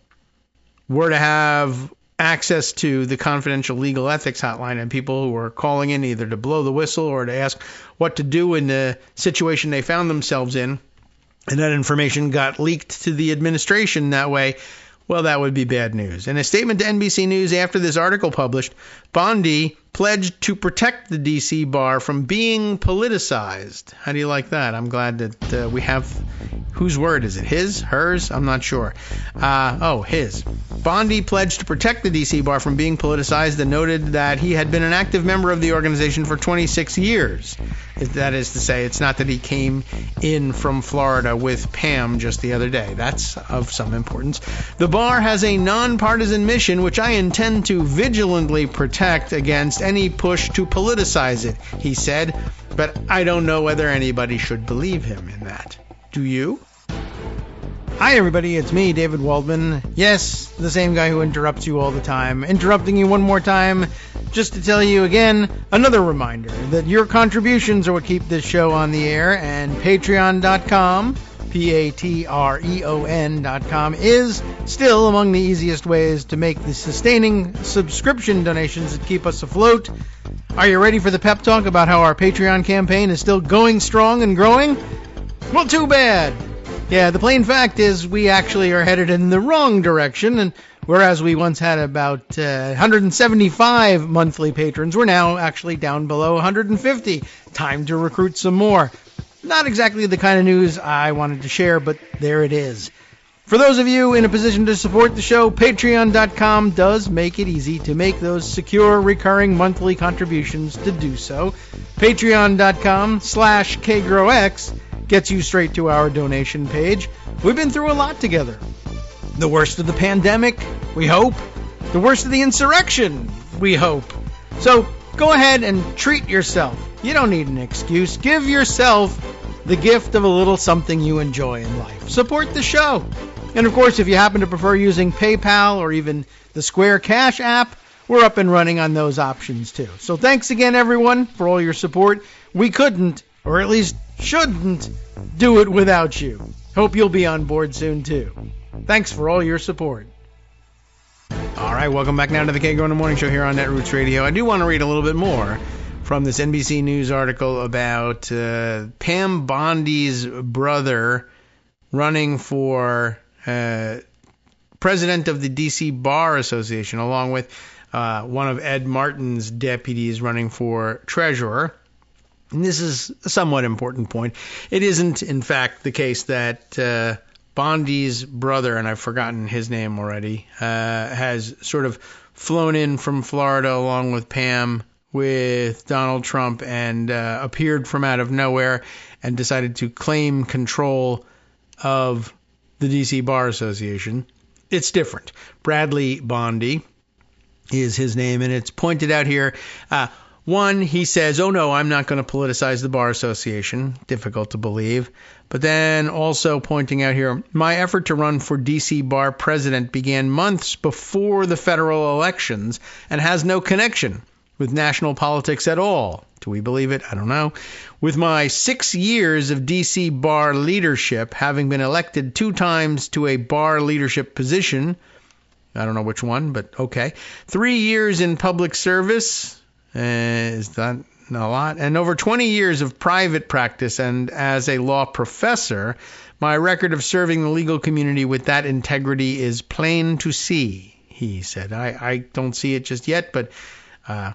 were to have access to the confidential legal ethics hotline, and people who were calling in either to blow the whistle or to ask what to do in the situation they found themselves in, and that information got leaked to the administration that way. Well, that would be bad news. In a statement to NBC News after this article published, Bondi pledged to protect the D.C. bar from being politicized. How do you like that? I'm glad that we have... Whose word is it? His? Hers? I'm not sure. His. Bondi pledged to protect the D.C. bar from being politicized and noted that he had been an active member of the organization for 26 years. That is to say, it's not that he came in from Florida with Pam just the other day. That's of some importance. The bar has a nonpartisan mission, which I intend to vigilantly protect against any push to politicize it, he said. But I don't know whether anybody should believe him in that. Do you? Hi, everybody. It's me, David Waldman. Yes, the same guy who interrupts you all the time. Interrupting you one more time just to tell you again, another reminder that your contributions are what keep this show on the air, and Patreon.com, Patreon.com, is still among the easiest ways to make the sustaining subscription donations that keep us afloat. Are you ready for the pep talk about how our Patreon campaign is still going strong and growing? Well, too bad. Yeah, the plain fact is we actually are headed in the wrong direction, and whereas we once had about 175 monthly patrons, we're now actually down below 150. Time to recruit some more. Not exactly the kind of news I wanted to share, but there it is. For those of you in a position to support the show, Patreon.com does make it easy to make those secure, recurring monthly contributions to do so. Patreon.com/KagroX gets you straight to our donation page. We've been through a lot together. The worst of the pandemic, we hope. The worst of the insurrection, we hope. So go ahead and treat yourself. You don't need an excuse. Give yourself the gift of a little something you enjoy in life. Support the show. And of course, if you happen to prefer using PayPal or even the Square Cash app, we're up and running on those options too. So thanks again, everyone, for all your support. We couldn't, or at least shouldn't, do it without you. Hope you'll be on board soon too. Thanks for all your support. All right, welcome back now to the Kagro in the Morning Show here on Netroots Radio. I do want to read a little bit more from this NBC News article about Pam Bondi's brother running for president of the D.C. Bar Association, along with one of Ed Martin's deputies running for treasurer. And this is a somewhat important point. It isn't, in fact, the case that Bondi's brother, and I've forgotten his name already, has sort of flown in from Florida along with Pam with Donald Trump and appeared from out of nowhere and decided to claim control of the D.C. Bar Association. It's different. Bradley Bondi is his name, and it's pointed out here. One, he says, oh no, I'm not going to politicize the Bar Association. Difficult to believe. But then also pointing out here, my effort to run for D.C. Bar president began months before the federal elections and has no connection with national politics at all. Do we believe it? I don't know. With my 6 years of D.C. Bar leadership, having been elected 2 times to a bar leadership position, I don't know which one, but okay. 3 years in public service, is that a lot? And over 20 years of private practice and as a law professor, my record of serving the legal community with that integrity is plain to see, he said. I don't see it just yet, but I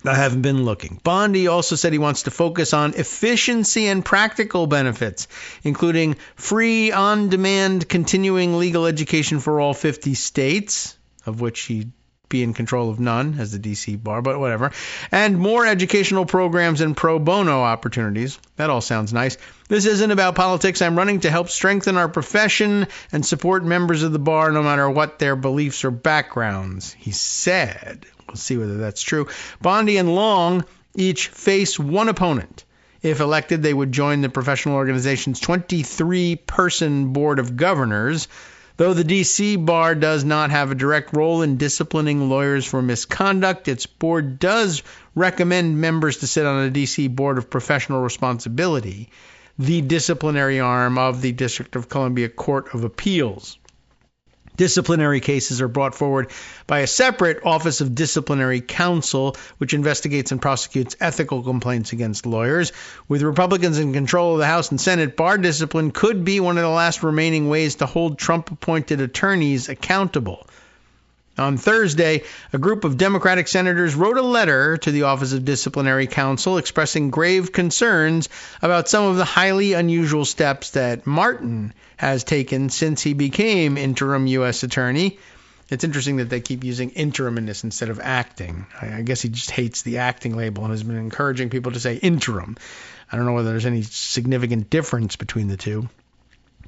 haven't been looking. Bondi also said he wants to focus on efficiency and practical benefits, including free, on-demand, continuing legal education for all 50 states, of which he'd be in control of none as the D.C. Bar, but whatever, and more educational programs and pro bono opportunities. That all sounds nice. This isn't about politics. I'm running to help strengthen our profession and support members of the bar no matter what their beliefs or backgrounds, he said. We'll see whether that's true. Bondi and Long each face one opponent. If elected, they would join the professional organization's 23-person board of governors. Though the D.C. Bar does not have a direct role in disciplining lawyers for misconduct, its board does recommend members to sit on a D.C. Board of Professional Responsibility, the disciplinary arm of the District of Columbia Court of Appeals. Disciplinary cases are brought forward by a separate Office of Disciplinary Counsel, which investigates and prosecutes ethical complaints against lawyers. With Republicans in control of the House and Senate, bar discipline could be one of the last remaining ways to hold Trump-appointed attorneys accountable. On Thursday, a group of Democratic senators wrote a letter to the Office of Disciplinary Counsel expressing grave concerns about some of the highly unusual steps that Martin has taken since he became interim U.S. attorney. It's interesting that they keep using interim in this instead of acting. I guess he just hates the acting label and has been encouraging people to say interim. I don't know whether there's any significant difference between the two.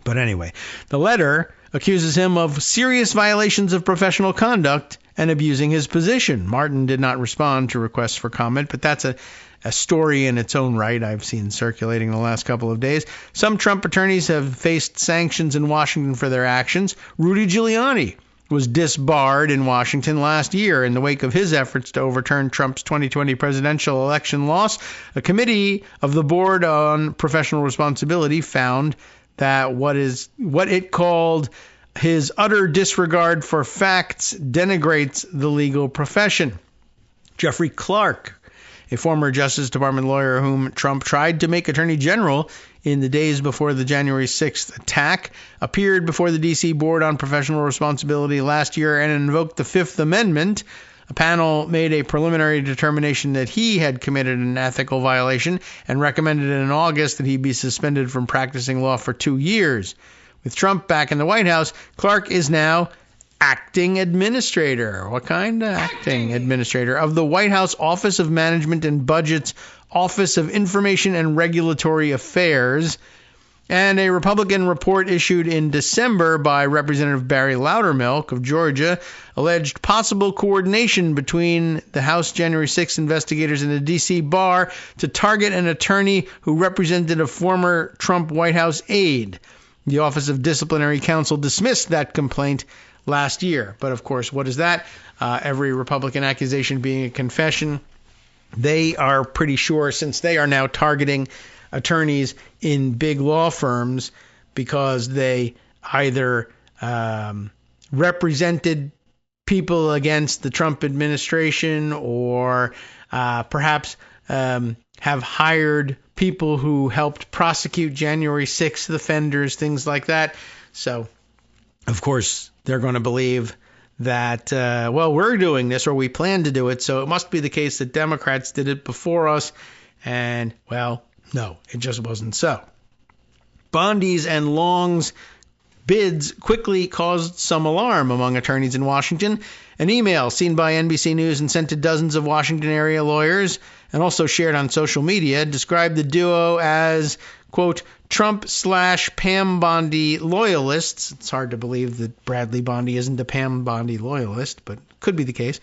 But anyway, the letter accuses him of serious violations of professional conduct and abusing his position. Martin did not respond to requests for comment, but that's a story in its own right I've seen circulating the last couple of days. Some Trump attorneys have faced sanctions in Washington for their actions. Rudy Giuliani was disbarred in Washington last year in the wake of his efforts to overturn Trump's 2020 presidential election loss. A committee of the Board on Professional Responsibility found that what it called his utter disregard for facts denigrates the legal profession. Jeffrey Clark, a former Justice Department lawyer whom Trump tried to make Attorney General in the days before the January 6th attack, appeared before the D.C. Board on Professional Responsibility last year and invoked the Fifth Amendment. A panel made a preliminary determination that he had committed an ethical violation and recommended in August that he be suspended from practicing law for 2 years. With Trump back in the White House, Clark is now acting administrator. What kind of acting administrator? Of the White House Office of Management and Budget's Office of Information and Regulatory Affairs. And a Republican report issued in December by Representative Barry Loudermilk of Georgia alleged possible coordination between the House January 6 investigators and the D.C. bar to target an attorney who represented a former Trump White House aide. The Office of Disciplinary Counsel dismissed that complaint last year. But, of course, what is that? Every Republican accusation being a confession. They are pretty sure, since they are now targeting attorneys in big law firms because they either represented people against the Trump administration or perhaps have hired people who helped prosecute January 6th offenders, things like that. So, of course, they're going to believe that, we're doing this or we plan to do it, so it must be the case that Democrats did it before us. And, no, it just wasn't so. Bondi's and Long's bids quickly caused some alarm among attorneys in Washington. An email seen by NBC News and sent to dozens of Washington area lawyers and also shared on social media described the duo as, quote, Trump/Pam Bondi loyalists. It's hard to believe that Bradley Bondi isn't a Pam Bondi loyalist, but could be the case.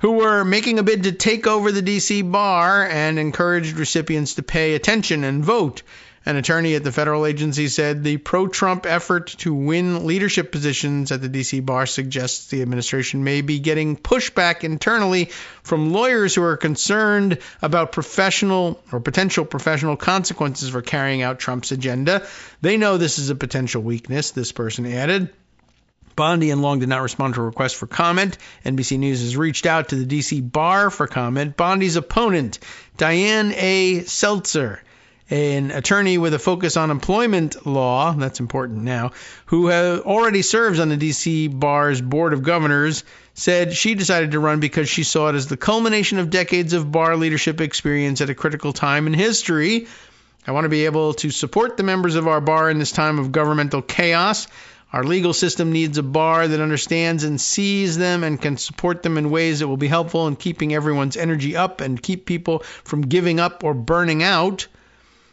Who were making a bid to take over the D.C. bar and encouraged recipients to pay attention and vote. An attorney at the federal agency said the pro-Trump effort to win leadership positions at the D.C. bar suggests the administration may be getting pushback internally from lawyers who are concerned about professional or potential professional consequences for carrying out Trump's agenda. They know this is a potential weakness, this person added. Bondi and Long did not respond to a request for comment. NBC News has reached out to the D.C. bar for comment. Bondi's opponent, Diane A. Seltzer, an attorney with a focus on employment law, that's important now, who already serves on the D.C. bar's Board of Governors, said she decided to run because she saw it as the culmination of decades of bar leadership experience at a critical time in history. I want to be able to support the members of our bar in this time of governmental chaos. Our legal system needs a bar that understands and sees them and can support them in ways that will be helpful in keeping everyone's energy up and keep people from giving up or burning out.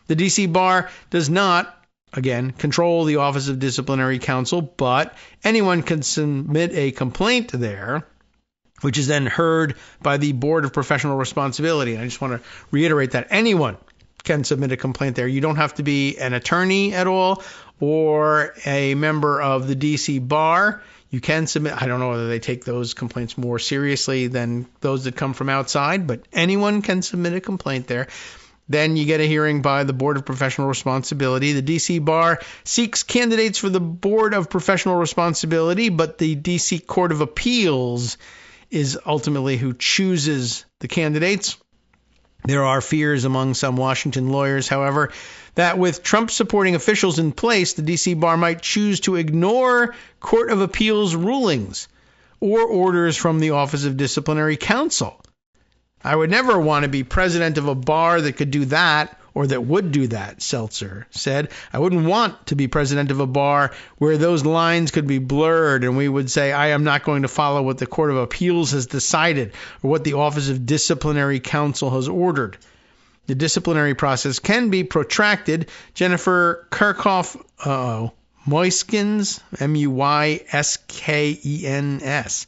The D.C. bar does not, again, control the Office of Disciplinary Counsel, but anyone can submit a complaint there, which is then heard by the Board of Professional Responsibility. And I just want to reiterate that anyone can submit a complaint there. You don't have to be an attorney at all or a member of the D.C. bar. You can submit. I don't know whether they take those complaints more seriously than those that come from outside, but anyone can submit a complaint there. Then you get a hearing by the Board of Professional Responsibility. The D.C. bar seeks candidates for the Board of Professional Responsibility, but the D.C. Court of Appeals is ultimately who chooses the candidates. There are fears among some Washington lawyers, however, that with Trump supporting officials in place, the D.C. bar might choose to ignore Court of Appeals rulings or orders from the Office of Disciplinary Counsel. I would never want to be president of a bar that could do that, or that would do that, Seltzer said. I wouldn't want to be president of a bar where those lines could be blurred and we would say, I am not going to follow what the Court of Appeals has decided or what the Office of Disciplinary Counsel has ordered. The disciplinary process can be protracted. Jennifer Kirchhoff, Muiskens, Muiskens,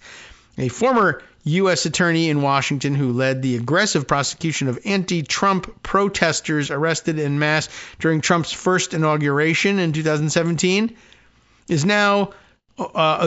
a former U.S. attorney in Washington who led the aggressive prosecution of anti-Trump protesters arrested en masse during Trump's first inauguration in 2017, is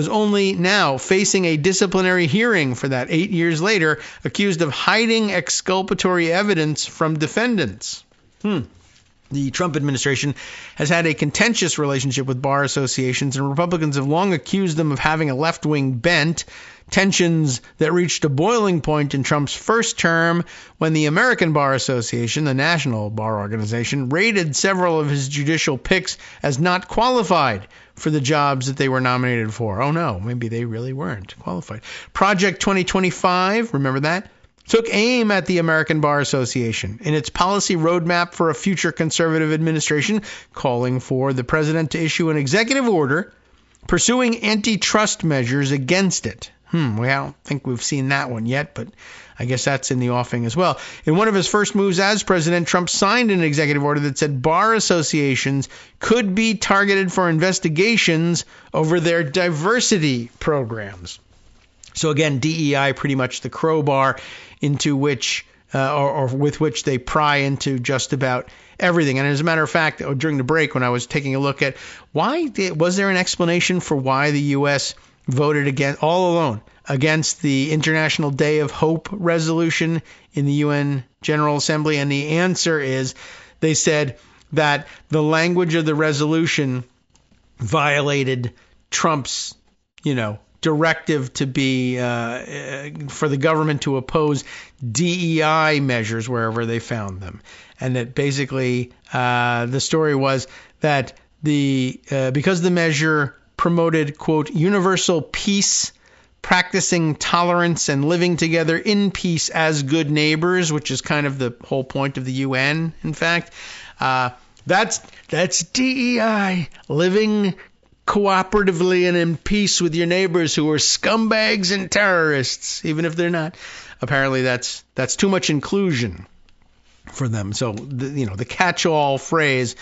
only now facing a disciplinary hearing for that 8 years later, accused of hiding exculpatory evidence from defendants. The Trump administration has had a contentious relationship with bar associations, and Republicans have long accused them of having a left-wing bent, tensions that reached a boiling point in Trump's first term when the American Bar Association, the national bar organization, rated several of his judicial picks as not qualified for the jobs that they were nominated for. Oh no, maybe they really weren't qualified. Project 2025, remember that? Took aim at the American Bar Association in its policy roadmap for a future conservative administration, calling for the president to issue an executive order pursuing antitrust measures against it. Well, I don't think we've seen that one yet, but I guess that's in the offing as well. In one of his first moves as president, Trump signed an executive order that said bar associations could be targeted for investigations over their diversity programs. So again, DEI, pretty much the crowbar into which, or with which they pry into just about everything. And as a matter of fact, during the break when I was taking a look at was there an explanation for why the U.S. voted all alone against the International Day of Hope resolution in the UN General Assembly? And the answer is they said that the language of the resolution violated Trump's, directive to be for the government to oppose DEI measures wherever they found them. And that basically the story was that because the measure promoted, quote, universal peace, practicing tolerance and living together in peace as good neighbors, which is kind of the whole point of the UN, in fact. That's DEI, living cooperatively and in peace with your neighbors who are scumbags and terrorists, even if they're not. Apparently that's too much inclusion for them. So, the catch-all phrase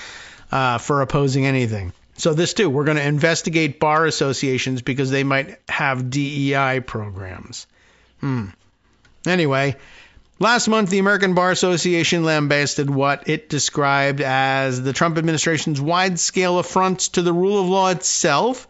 for opposing anything. So this too, we're going to investigate bar associations because they might have DEI programs. Anyway, last month, the American Bar Association lambasted what it described as the Trump administration's wide-scale affronts to the rule of law itself,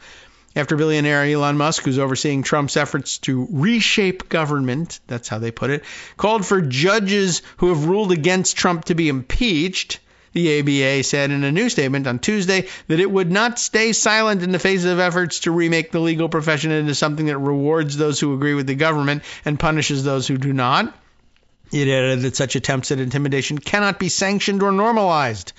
after billionaire Elon Musk, who's overseeing Trump's efforts to reshape government, that's how they put it, called for judges who have ruled against Trump to be impeached. The ABA said in a new statement on Tuesday that it would not stay silent in the face of efforts to remake the legal profession into something that rewards those who agree with the government and punishes those who do not. It added that such attempts at intimidation cannot be sanctioned or normalized.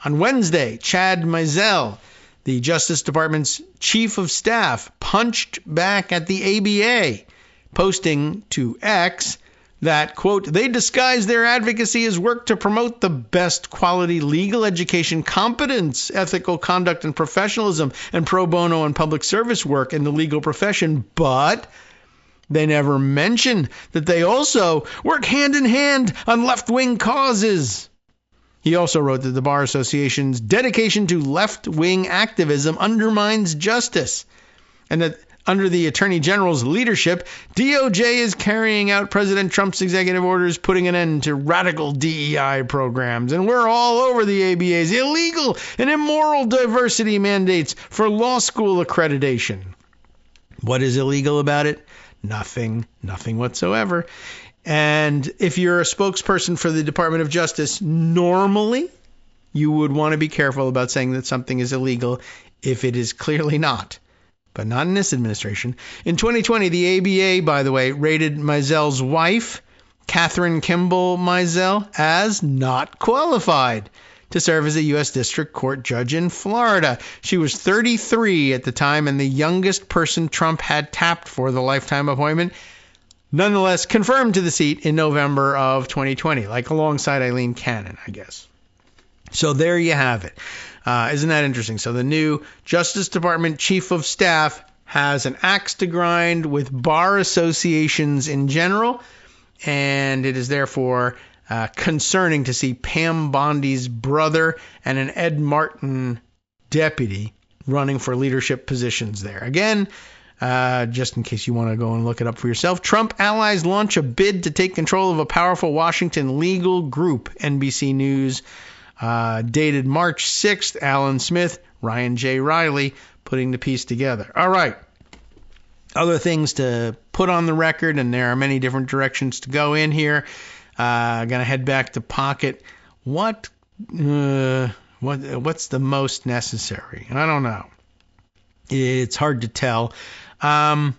On Wednesday, Chad Mizell, the Justice Department's chief of staff, punched back at the ABA, posting to X that, quote, they disguise their advocacy as work to promote the best quality legal education, competence, ethical conduct and professionalism, and pro bono and public service work in the legal profession, but they never mention that they also work hand in hand on left-wing causes. He also wrote that the Bar Association's dedication to left-wing activism undermines justice, and that under the Attorney General's leadership, DOJ is carrying out President Trump's executive orders, putting an end to radical DEI programs. And we're all over the ABA's illegal and immoral diversity mandates for law school accreditation. What is illegal about it? Nothing whatsoever. And if you're a spokesperson for the Department of Justice, normally you would want to be careful about saying that something is illegal if it is clearly not. But not in this administration. In 2020, the ABA, by the way, rated Mizell's wife, Catherine Kimball Mizell, as not qualified to serve as a U.S. District Court judge in Florida. She was 33 at the time and the youngest person Trump had tapped for the lifetime appointment. Nonetheless, confirmed to the seat in November of 2020, like alongside Eileen Cannon, I guess. So there you have it. Isn't that interesting? So the new Justice Department Chief of Staff has an axe to grind with bar associations in general, and it is therefore concerning to see Pam Bondi's brother and an Ed Martin deputy running for leadership positions there. Again, just in case you want to go and look it up for yourself, Trump allies launch a bid to take control of a powerful Washington legal group. NBC News, dated March 6th, Alan Smith, Ryan J. Riley, putting the piece together. All right. Other things to put on the record, and there are many different directions to go in here. Going to head back to Pocket. What's the most necessary? I don't know. It's hard to tell. Let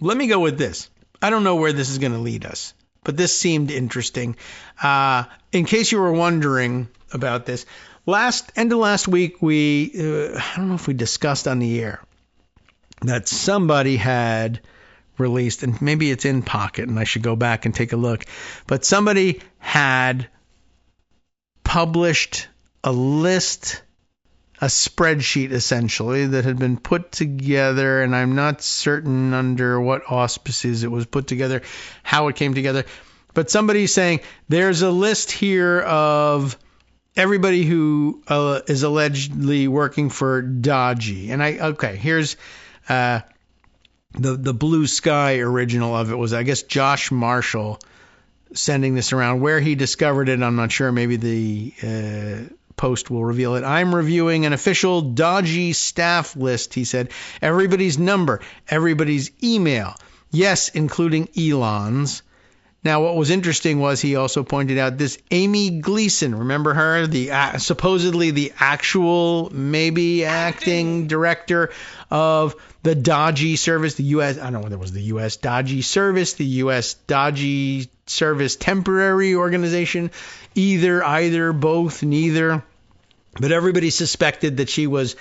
me go with this. I don't know where this is going to lead us, but this seemed interesting. In case you were wondering about this, end of last week, I don't know if we discussed on the air that somebody had released, and maybe it's in Pocket, and I should go back and take a look, but somebody had published a list, a spreadsheet essentially, that had been put together, and I'm not certain under what auspices it was put together, how it came together, but somebody's saying there's a list here of everybody who is allegedly working for Dodgy. And here's the Blue Sky original of it was, I guess, Josh Marshall sending this around. Where he discovered it, I'm not sure. Maybe the Post will reveal it. I'm reviewing an official Dodgy staff list, he said. Everybody's number, everybody's email. Yes, including Elon's. Now, what was interesting was he also pointed out this Amy Gleason. Remember her? Supposedly the actual, maybe acting director of the Dodgy Service, the U.S. I don't know whether it was the U.S. Dodgy Service, the U.S. Dodgy Service Temporary Organization, either, both, neither. But everybody suspected that she was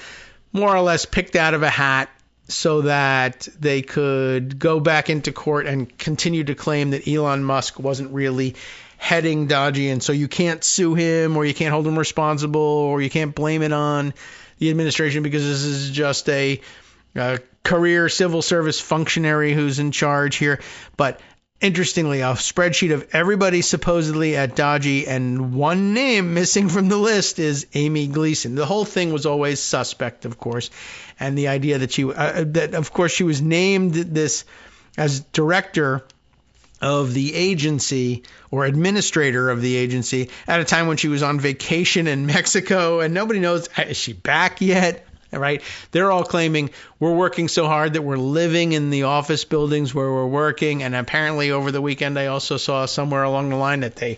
more or less picked out of a hat so that they could go back into court and continue to claim that Elon Musk wasn't really heading Dodgy, and so you can't sue him, or you can't hold him responsible, or you can't blame it on the administration because this is just a career civil service functionary who's in charge here. But interestingly, a spreadsheet of everybody supposedly at Dodgy, and one name missing from the list is Amy Gleason. The whole thing was always suspect, of course, and the idea that she was named this as director of the agency or administrator of the agency at a time when she was on vacation in Mexico, and nobody knows, is she back yet? Right? They're all claiming we're working so hard that we're living in the office buildings where we're working. And apparently over the weekend, I also saw somewhere along the line that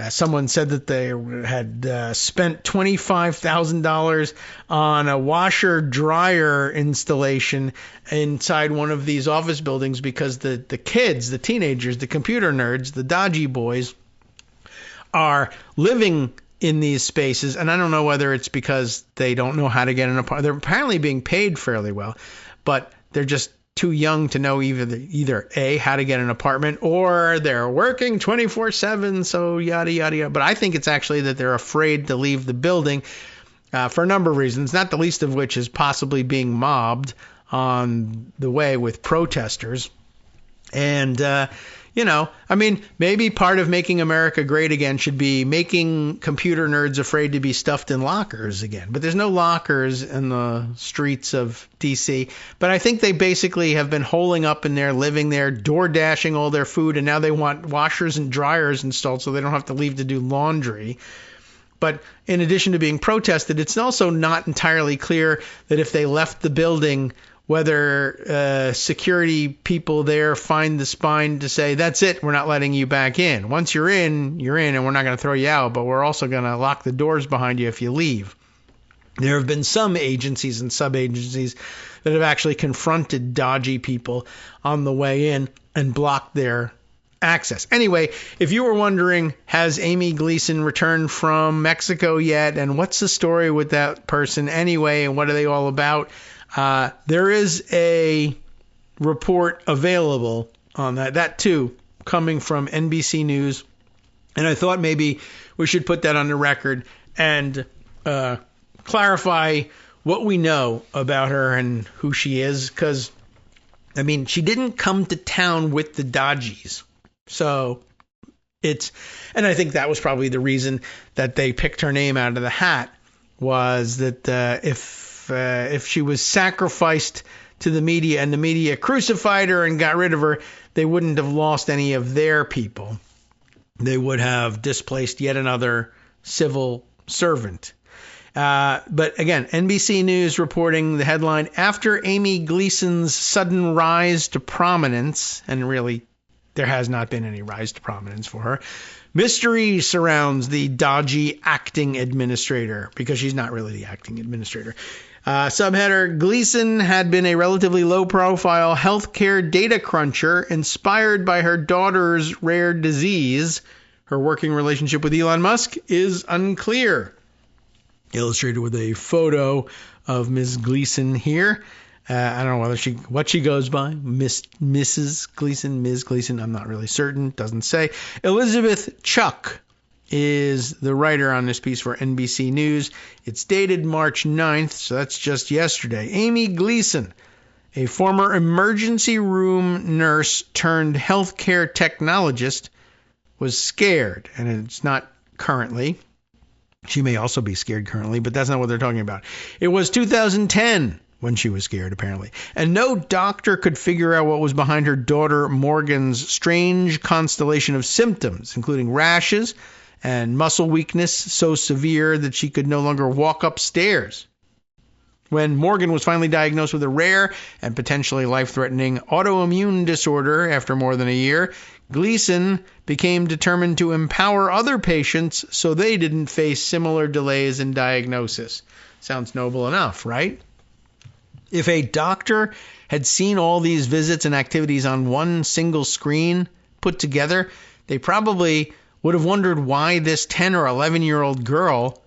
someone said that they had spent $25,000 on a washer dryer installation inside one of these office buildings because the kids, the teenagers, the computer nerds, the Dodgy boys are living in these spaces, and I don't know whether it's because they don't know how to get an apartment. They're apparently being paid fairly well, but they're just too young to know either A, how to get an apartment, or they're working 24/7, so yada, yada, yada. But I think it's actually that they're afraid to leave the building for a number of reasons, not the least of which is possibly being mobbed on the way with protesters. And maybe part of making America great again should be making computer nerds afraid to be stuffed in lockers again. But there's no lockers in the streets of D.C. But I think they basically have been holing up in there, living there, door dashing all their food, and now they want washers and dryers installed so they don't have to leave to do laundry. But in addition to being protested, it's also not entirely clear that if they left the building, whether security people there find the spine to say, that's it, we're not letting you back in. Once you're in, and we're not going to throw you out, but we're also going to lock the doors behind you if you leave. There have been some agencies and sub-agencies that have actually confronted Dodgy people on the way in and blocked their access. Anyway, if you were wondering, has Amy Gleason returned from Mexico yet? And what's the story with that person anyway? And what are they all about? There is a report available on that too, coming from NBC News. And I thought maybe we should put that on the record and clarify what we know about her and who she is. Because, I mean, she didn't come to town with the Dodgies. So and I think that was probably the reason that they picked her name out of the hat, was that if she was sacrificed to the media and the media crucified her and got rid of her, they wouldn't have lost any of their people. They would have displaced yet another civil servant. But again, NBC News reporting the headline, after Amy Gleason's sudden rise to prominence, and really there has not been any rise to prominence for her, mystery surrounds the dodgy acting administrator, because she's not really the acting administrator. Subheader, Gleason had been a relatively low-profile healthcare data cruncher inspired by her daughter's rare disease. Her working relationship with Elon Musk is unclear. Illustrated with a photo of Ms. Gleason here. I don't know what she goes by. Mrs. Gleason, Ms. Gleason, I'm not really certain. Doesn't say. Elizabeth Chuck is the writer on this piece for NBC News. It's dated March 9th, so that's just yesterday. Amy Gleason, a former emergency room nurse turned healthcare technologist, was scared, and it's not currently. She may also be scared currently, but that's not what they're talking about. It was 2010 when she was scared, apparently. And no doctor could figure out what was behind her daughter Morgan's strange constellation of symptoms, including rashes and muscle weakness so severe that she could no longer walk upstairs. When Morgan was finally diagnosed with a rare and potentially life-threatening autoimmune disorder after more than a year, Gleason became determined to empower other patients so they didn't face similar delays in diagnosis. Sounds noble enough, right? If a doctor had seen all these visits and activities on one single screen put together, they probably would have wondered why this 10 or 11-year-old girl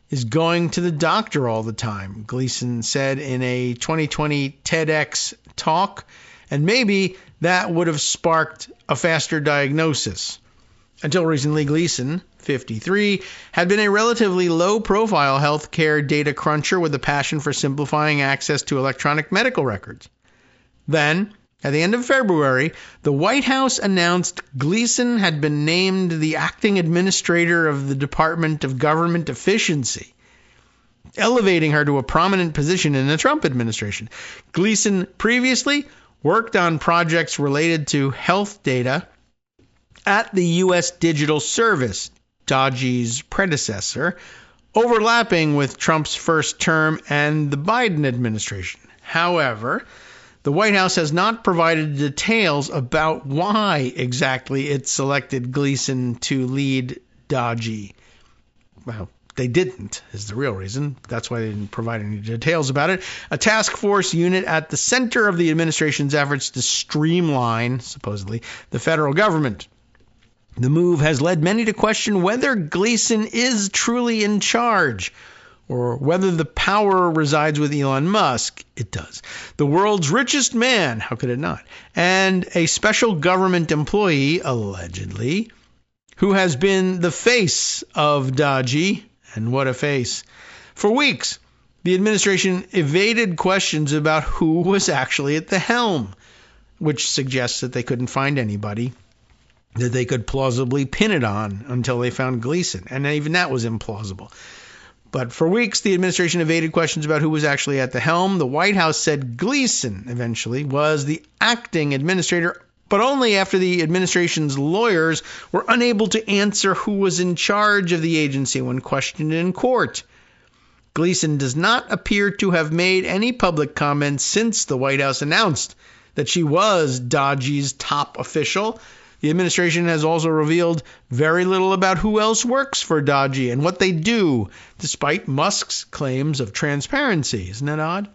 is going to the doctor all the time, Gleason said in a 2020 TEDx talk, and maybe that would have sparked a faster diagnosis. Until recently, Gleason, 53, had been a relatively low-profile healthcare data cruncher with a passion for simplifying access to electronic medical records. Then, at the end of February, the White House announced Gleason had been named the acting administrator of the Department of Government Efficiency, elevating her to a prominent position in the Trump administration. Gleason previously worked on projects related to health data at the U.S. Digital Service, Dodgy's predecessor, overlapping with Trump's first term and the Biden administration. However, the White House has not provided details about why exactly it selected Gleason to lead Dodgy. Well, they didn't, is the real reason. That's why they didn't provide any details about it. A task force unit at the center of the administration's efforts to streamline, supposedly, the federal government. The move has led many to question whether Gleason is truly in charge, or whether the power resides with Elon Musk. It does. The world's richest man, how could it not? And a special government employee, allegedly, who has been the face of Dodgy. And what a face. For weeks, the administration evaded questions about who was actually at the helm, which suggests that they couldn't find anybody that they could plausibly pin it on until they found Gleason. And even that was implausible. But for weeks, the administration evaded questions about who was actually at the helm. The White House said Gleason, eventually, was the acting administrator, but only after the administration's lawyers were unable to answer who was in charge of the agency when questioned in court. Gleason does not appear to have made any public comments since the White House announced that she was Dodgy's top official. The administration has also revealed very little about who else works for Dodgy and what they do, despite Musk's claims of transparency. Isn't that odd?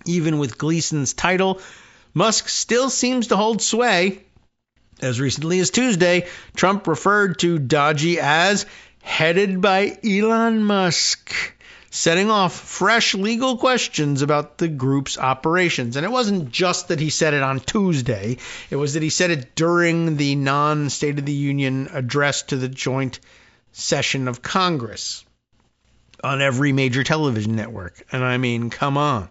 Even with Gleason's title, Musk still seems to hold sway. As recently as Tuesday, Trump referred to dodgy as headed by Elon Musk, setting off fresh legal questions about the group's operations. And it wasn't just that he said it on Tuesday. It was that he said it during the non-State of the Union address to the joint session of Congress on every major television network. And I mean, come on.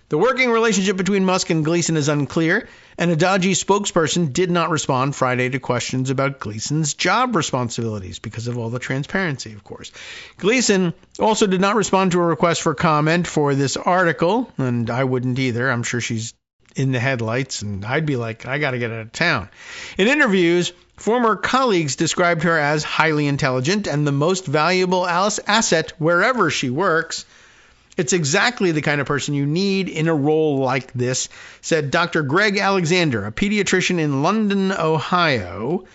The working relationship between Musk and Gleason is unclear, and a dodgy spokesperson did not respond Friday to questions about Gleason's job responsibilities because of all the transparency, of course. Gleason also did not respond to a request for comment for this article, and I wouldn't either. I'm sure she's in the headlights, and I'd be like, I got to get out of town. In interviews, former colleagues described her as highly intelligent and the most valuable asset wherever she works. It's exactly the kind of person you need in a role like this, said Dr. Greg Alexander, a pediatrician in London, Ohio,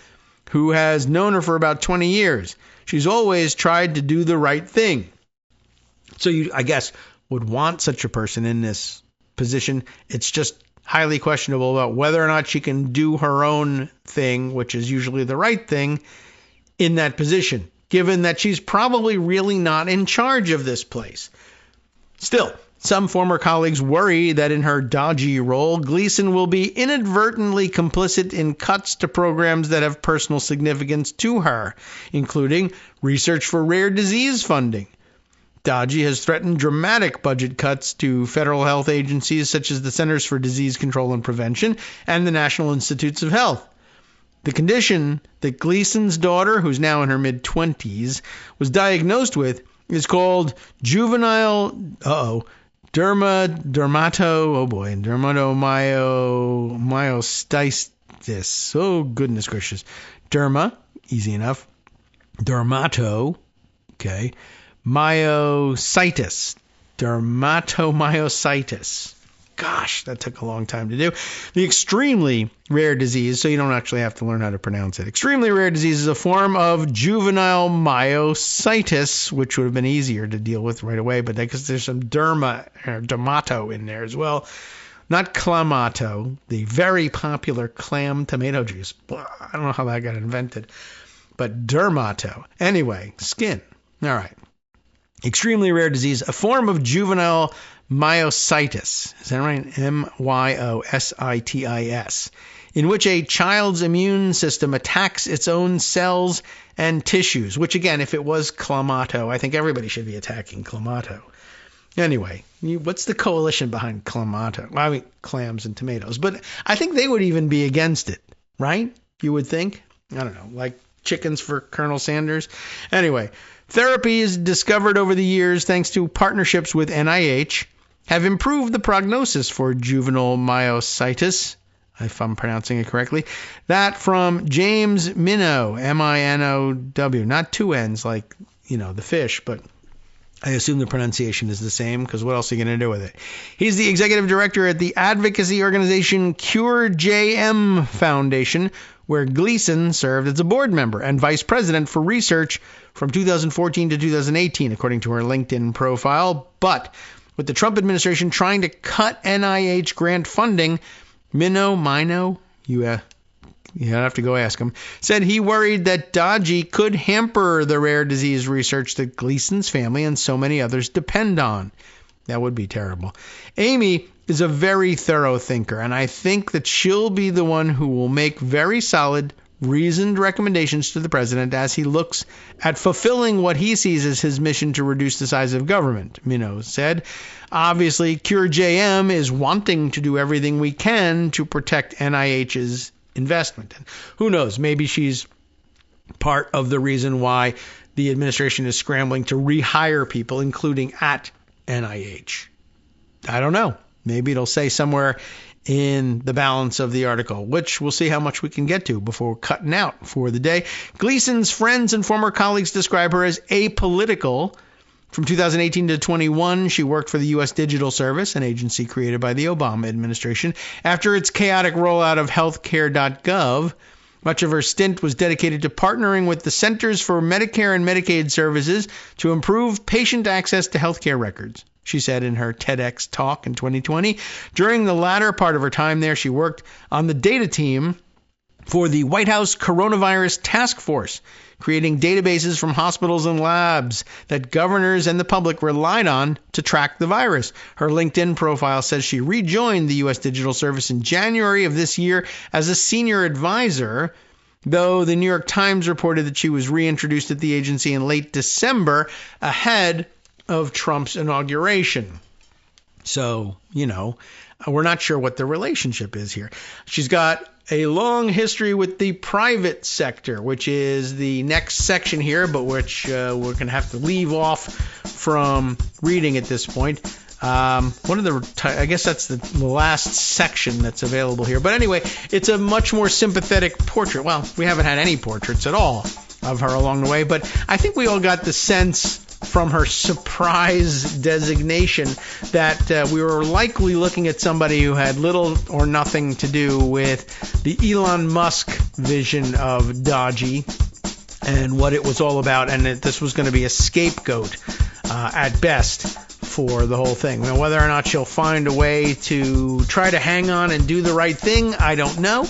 who has known her for about 20 years. She's always tried to do the right thing. So you, I guess, would want such a person in this position. It's just highly questionable about whether or not she can do her own thing, which is usually the right thing, in that position, given that she's probably really not in charge of this place. Still, some former colleagues worry that in her dodgy role, Gleason will be inadvertently complicit in cuts to programs that have personal significance to her, including research for rare disease funding. Dodgy has threatened dramatic budget cuts to federal health agencies such as the Centers for Disease Control and Prevention and the National Institutes of Health. The condition that Gleason's daughter, who's now in her mid-20s, was diagnosed with is called dermatomyositis. Oh, goodness gracious. Derma, easy enough. Dermatomyositis. Dermatomyositis. Gosh, that took a long time to do. The extremely rare disease, so you don't actually have to learn how to pronounce it. Extremely rare disease is a form of juvenile myositis, which would have been easier to deal with right away, but because there's some dermato in there as well. Not clamato, the very popular clam tomato juice. I don't know how that got invented, but dermato. Anyway, skin. All right. Extremely rare disease, a form of juvenile myositis, is that right? myositis, in which a child's immune system attacks its own cells and tissues, which again, if it was clamato, I think everybody should be attacking clamato. Anyway, what's the coalition behind clamato? I mean, clams and tomatoes, but I think they would even be against it, right? You would think? I don't know, like chickens for Colonel Sanders? Anyway, therapies discovered over the years thanks to partnerships with NIH have improved the prognosis for juvenile myositis, if I'm pronouncing it correctly. That from James Minow, M-I-N-O-W, not two N's like, the fish, but I assume the pronunciation is the same because what else are you going to do with it? He's the executive director at the advocacy organization CureJM Foundation, where Gleason served as a board member and vice president for research from 2014 to 2018, according to her LinkedIn profile. But with the Trump administration trying to cut NIH grant funding, Mino, you have to go ask him, said he worried that dodgy could hamper the rare disease research that Gleason's family and so many others depend on. That would be terrible. Amy is a very thorough thinker, and I think that she'll be the one who will make very solid, reasoned recommendations to the president as he looks at fulfilling what he sees as his mission to reduce the size of government, Minow said. Obviously, CureJM is wanting to do everything we can to protect NIH's investment. And who knows, maybe she's part of the reason why the administration is scrambling to rehire people, including at NIH. I don't know. Maybe it'll say somewhere in the balance of the article, which we'll see how much we can get to before cutting out for the day. Gleason's friends and former colleagues describe her as apolitical. From 2018 to 21, she worked for the U.S. Digital Service, an agency created by the Obama administration, after its chaotic rollout of healthcare.gov. Much of her stint was dedicated to partnering with the Centers for Medicare and Medicaid Services to improve patient access to healthcare records, she said in her TEDx talk in 2020. During the latter part of her time there, she worked on the data team for the White House Coronavirus Task Force, creating databases from hospitals and labs that governors and the public relied on to track the virus. Her LinkedIn profile says she rejoined the U.S. Digital Service in January of this year as a senior advisor, though the New York Times reported that she was reintroduced at the agency in late December ahead of Trump's inauguration. So, we're not sure what the relationship is here. She's got a long history with the private sector, which is the next section here, but which we're going to have to leave off from reading at this point. I guess that's the last section that's available here. But anyway, it's a much more sympathetic portrait. Well, we haven't had any portraits at all of her along the way, but I think we all got the sense from her surprise designation that we were likely looking at somebody who had little or nothing to do with the Elon Musk vision of Dodgy and what it was all about, and that this was going to be a scapegoat at best for the whole thing. Now, whether or not she'll find a way to try to hang on and do the right thing, I don't know.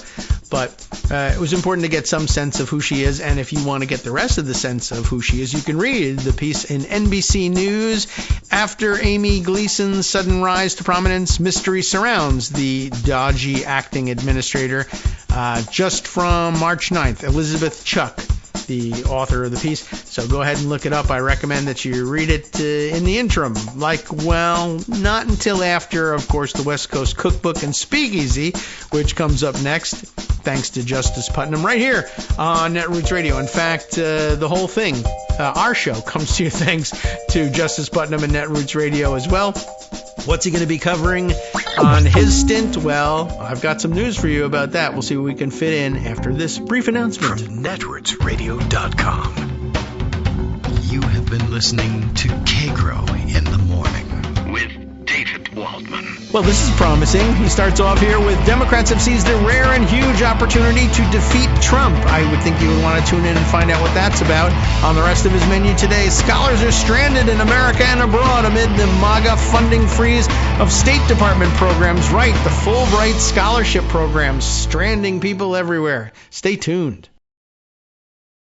But it was important to get some sense of who she is. And if you want to get the rest of the sense of who she is, you can read the piece in NBC News. After Amy Gleason's sudden rise to prominence, mystery surrounds the dodgy acting administrator. Just from March 9th, Elizabeth Chuck, the author of the piece. So go ahead and look it up. I recommend that you read it in the interim. Not until after, of course, the West Coast Cookbook and Speakeasy, which comes up next, thanks to Justice Putnam, right here on Netroots Radio. In fact, the whole thing, our show, comes to you thanks to Justice Putnam and Netroots Radio as well. What's he going to be covering on his stint? Well, I've got some news for you about that. We'll see what we can fit in after this brief announcement. From netrootsradio.com. You have been listening to Kagro in the Morning with David Waldman. Well, this is promising. He starts off here with Democrats have seized a rare and huge opportunity to defeat Trump. I would think you would want to tune in and find out what that's about. On the rest of his menu today, scholars are stranded in America and abroad amid the MAGA funding freeze of State Department programs. Right, the Fulbright scholarship programs, stranding people everywhere. Stay tuned.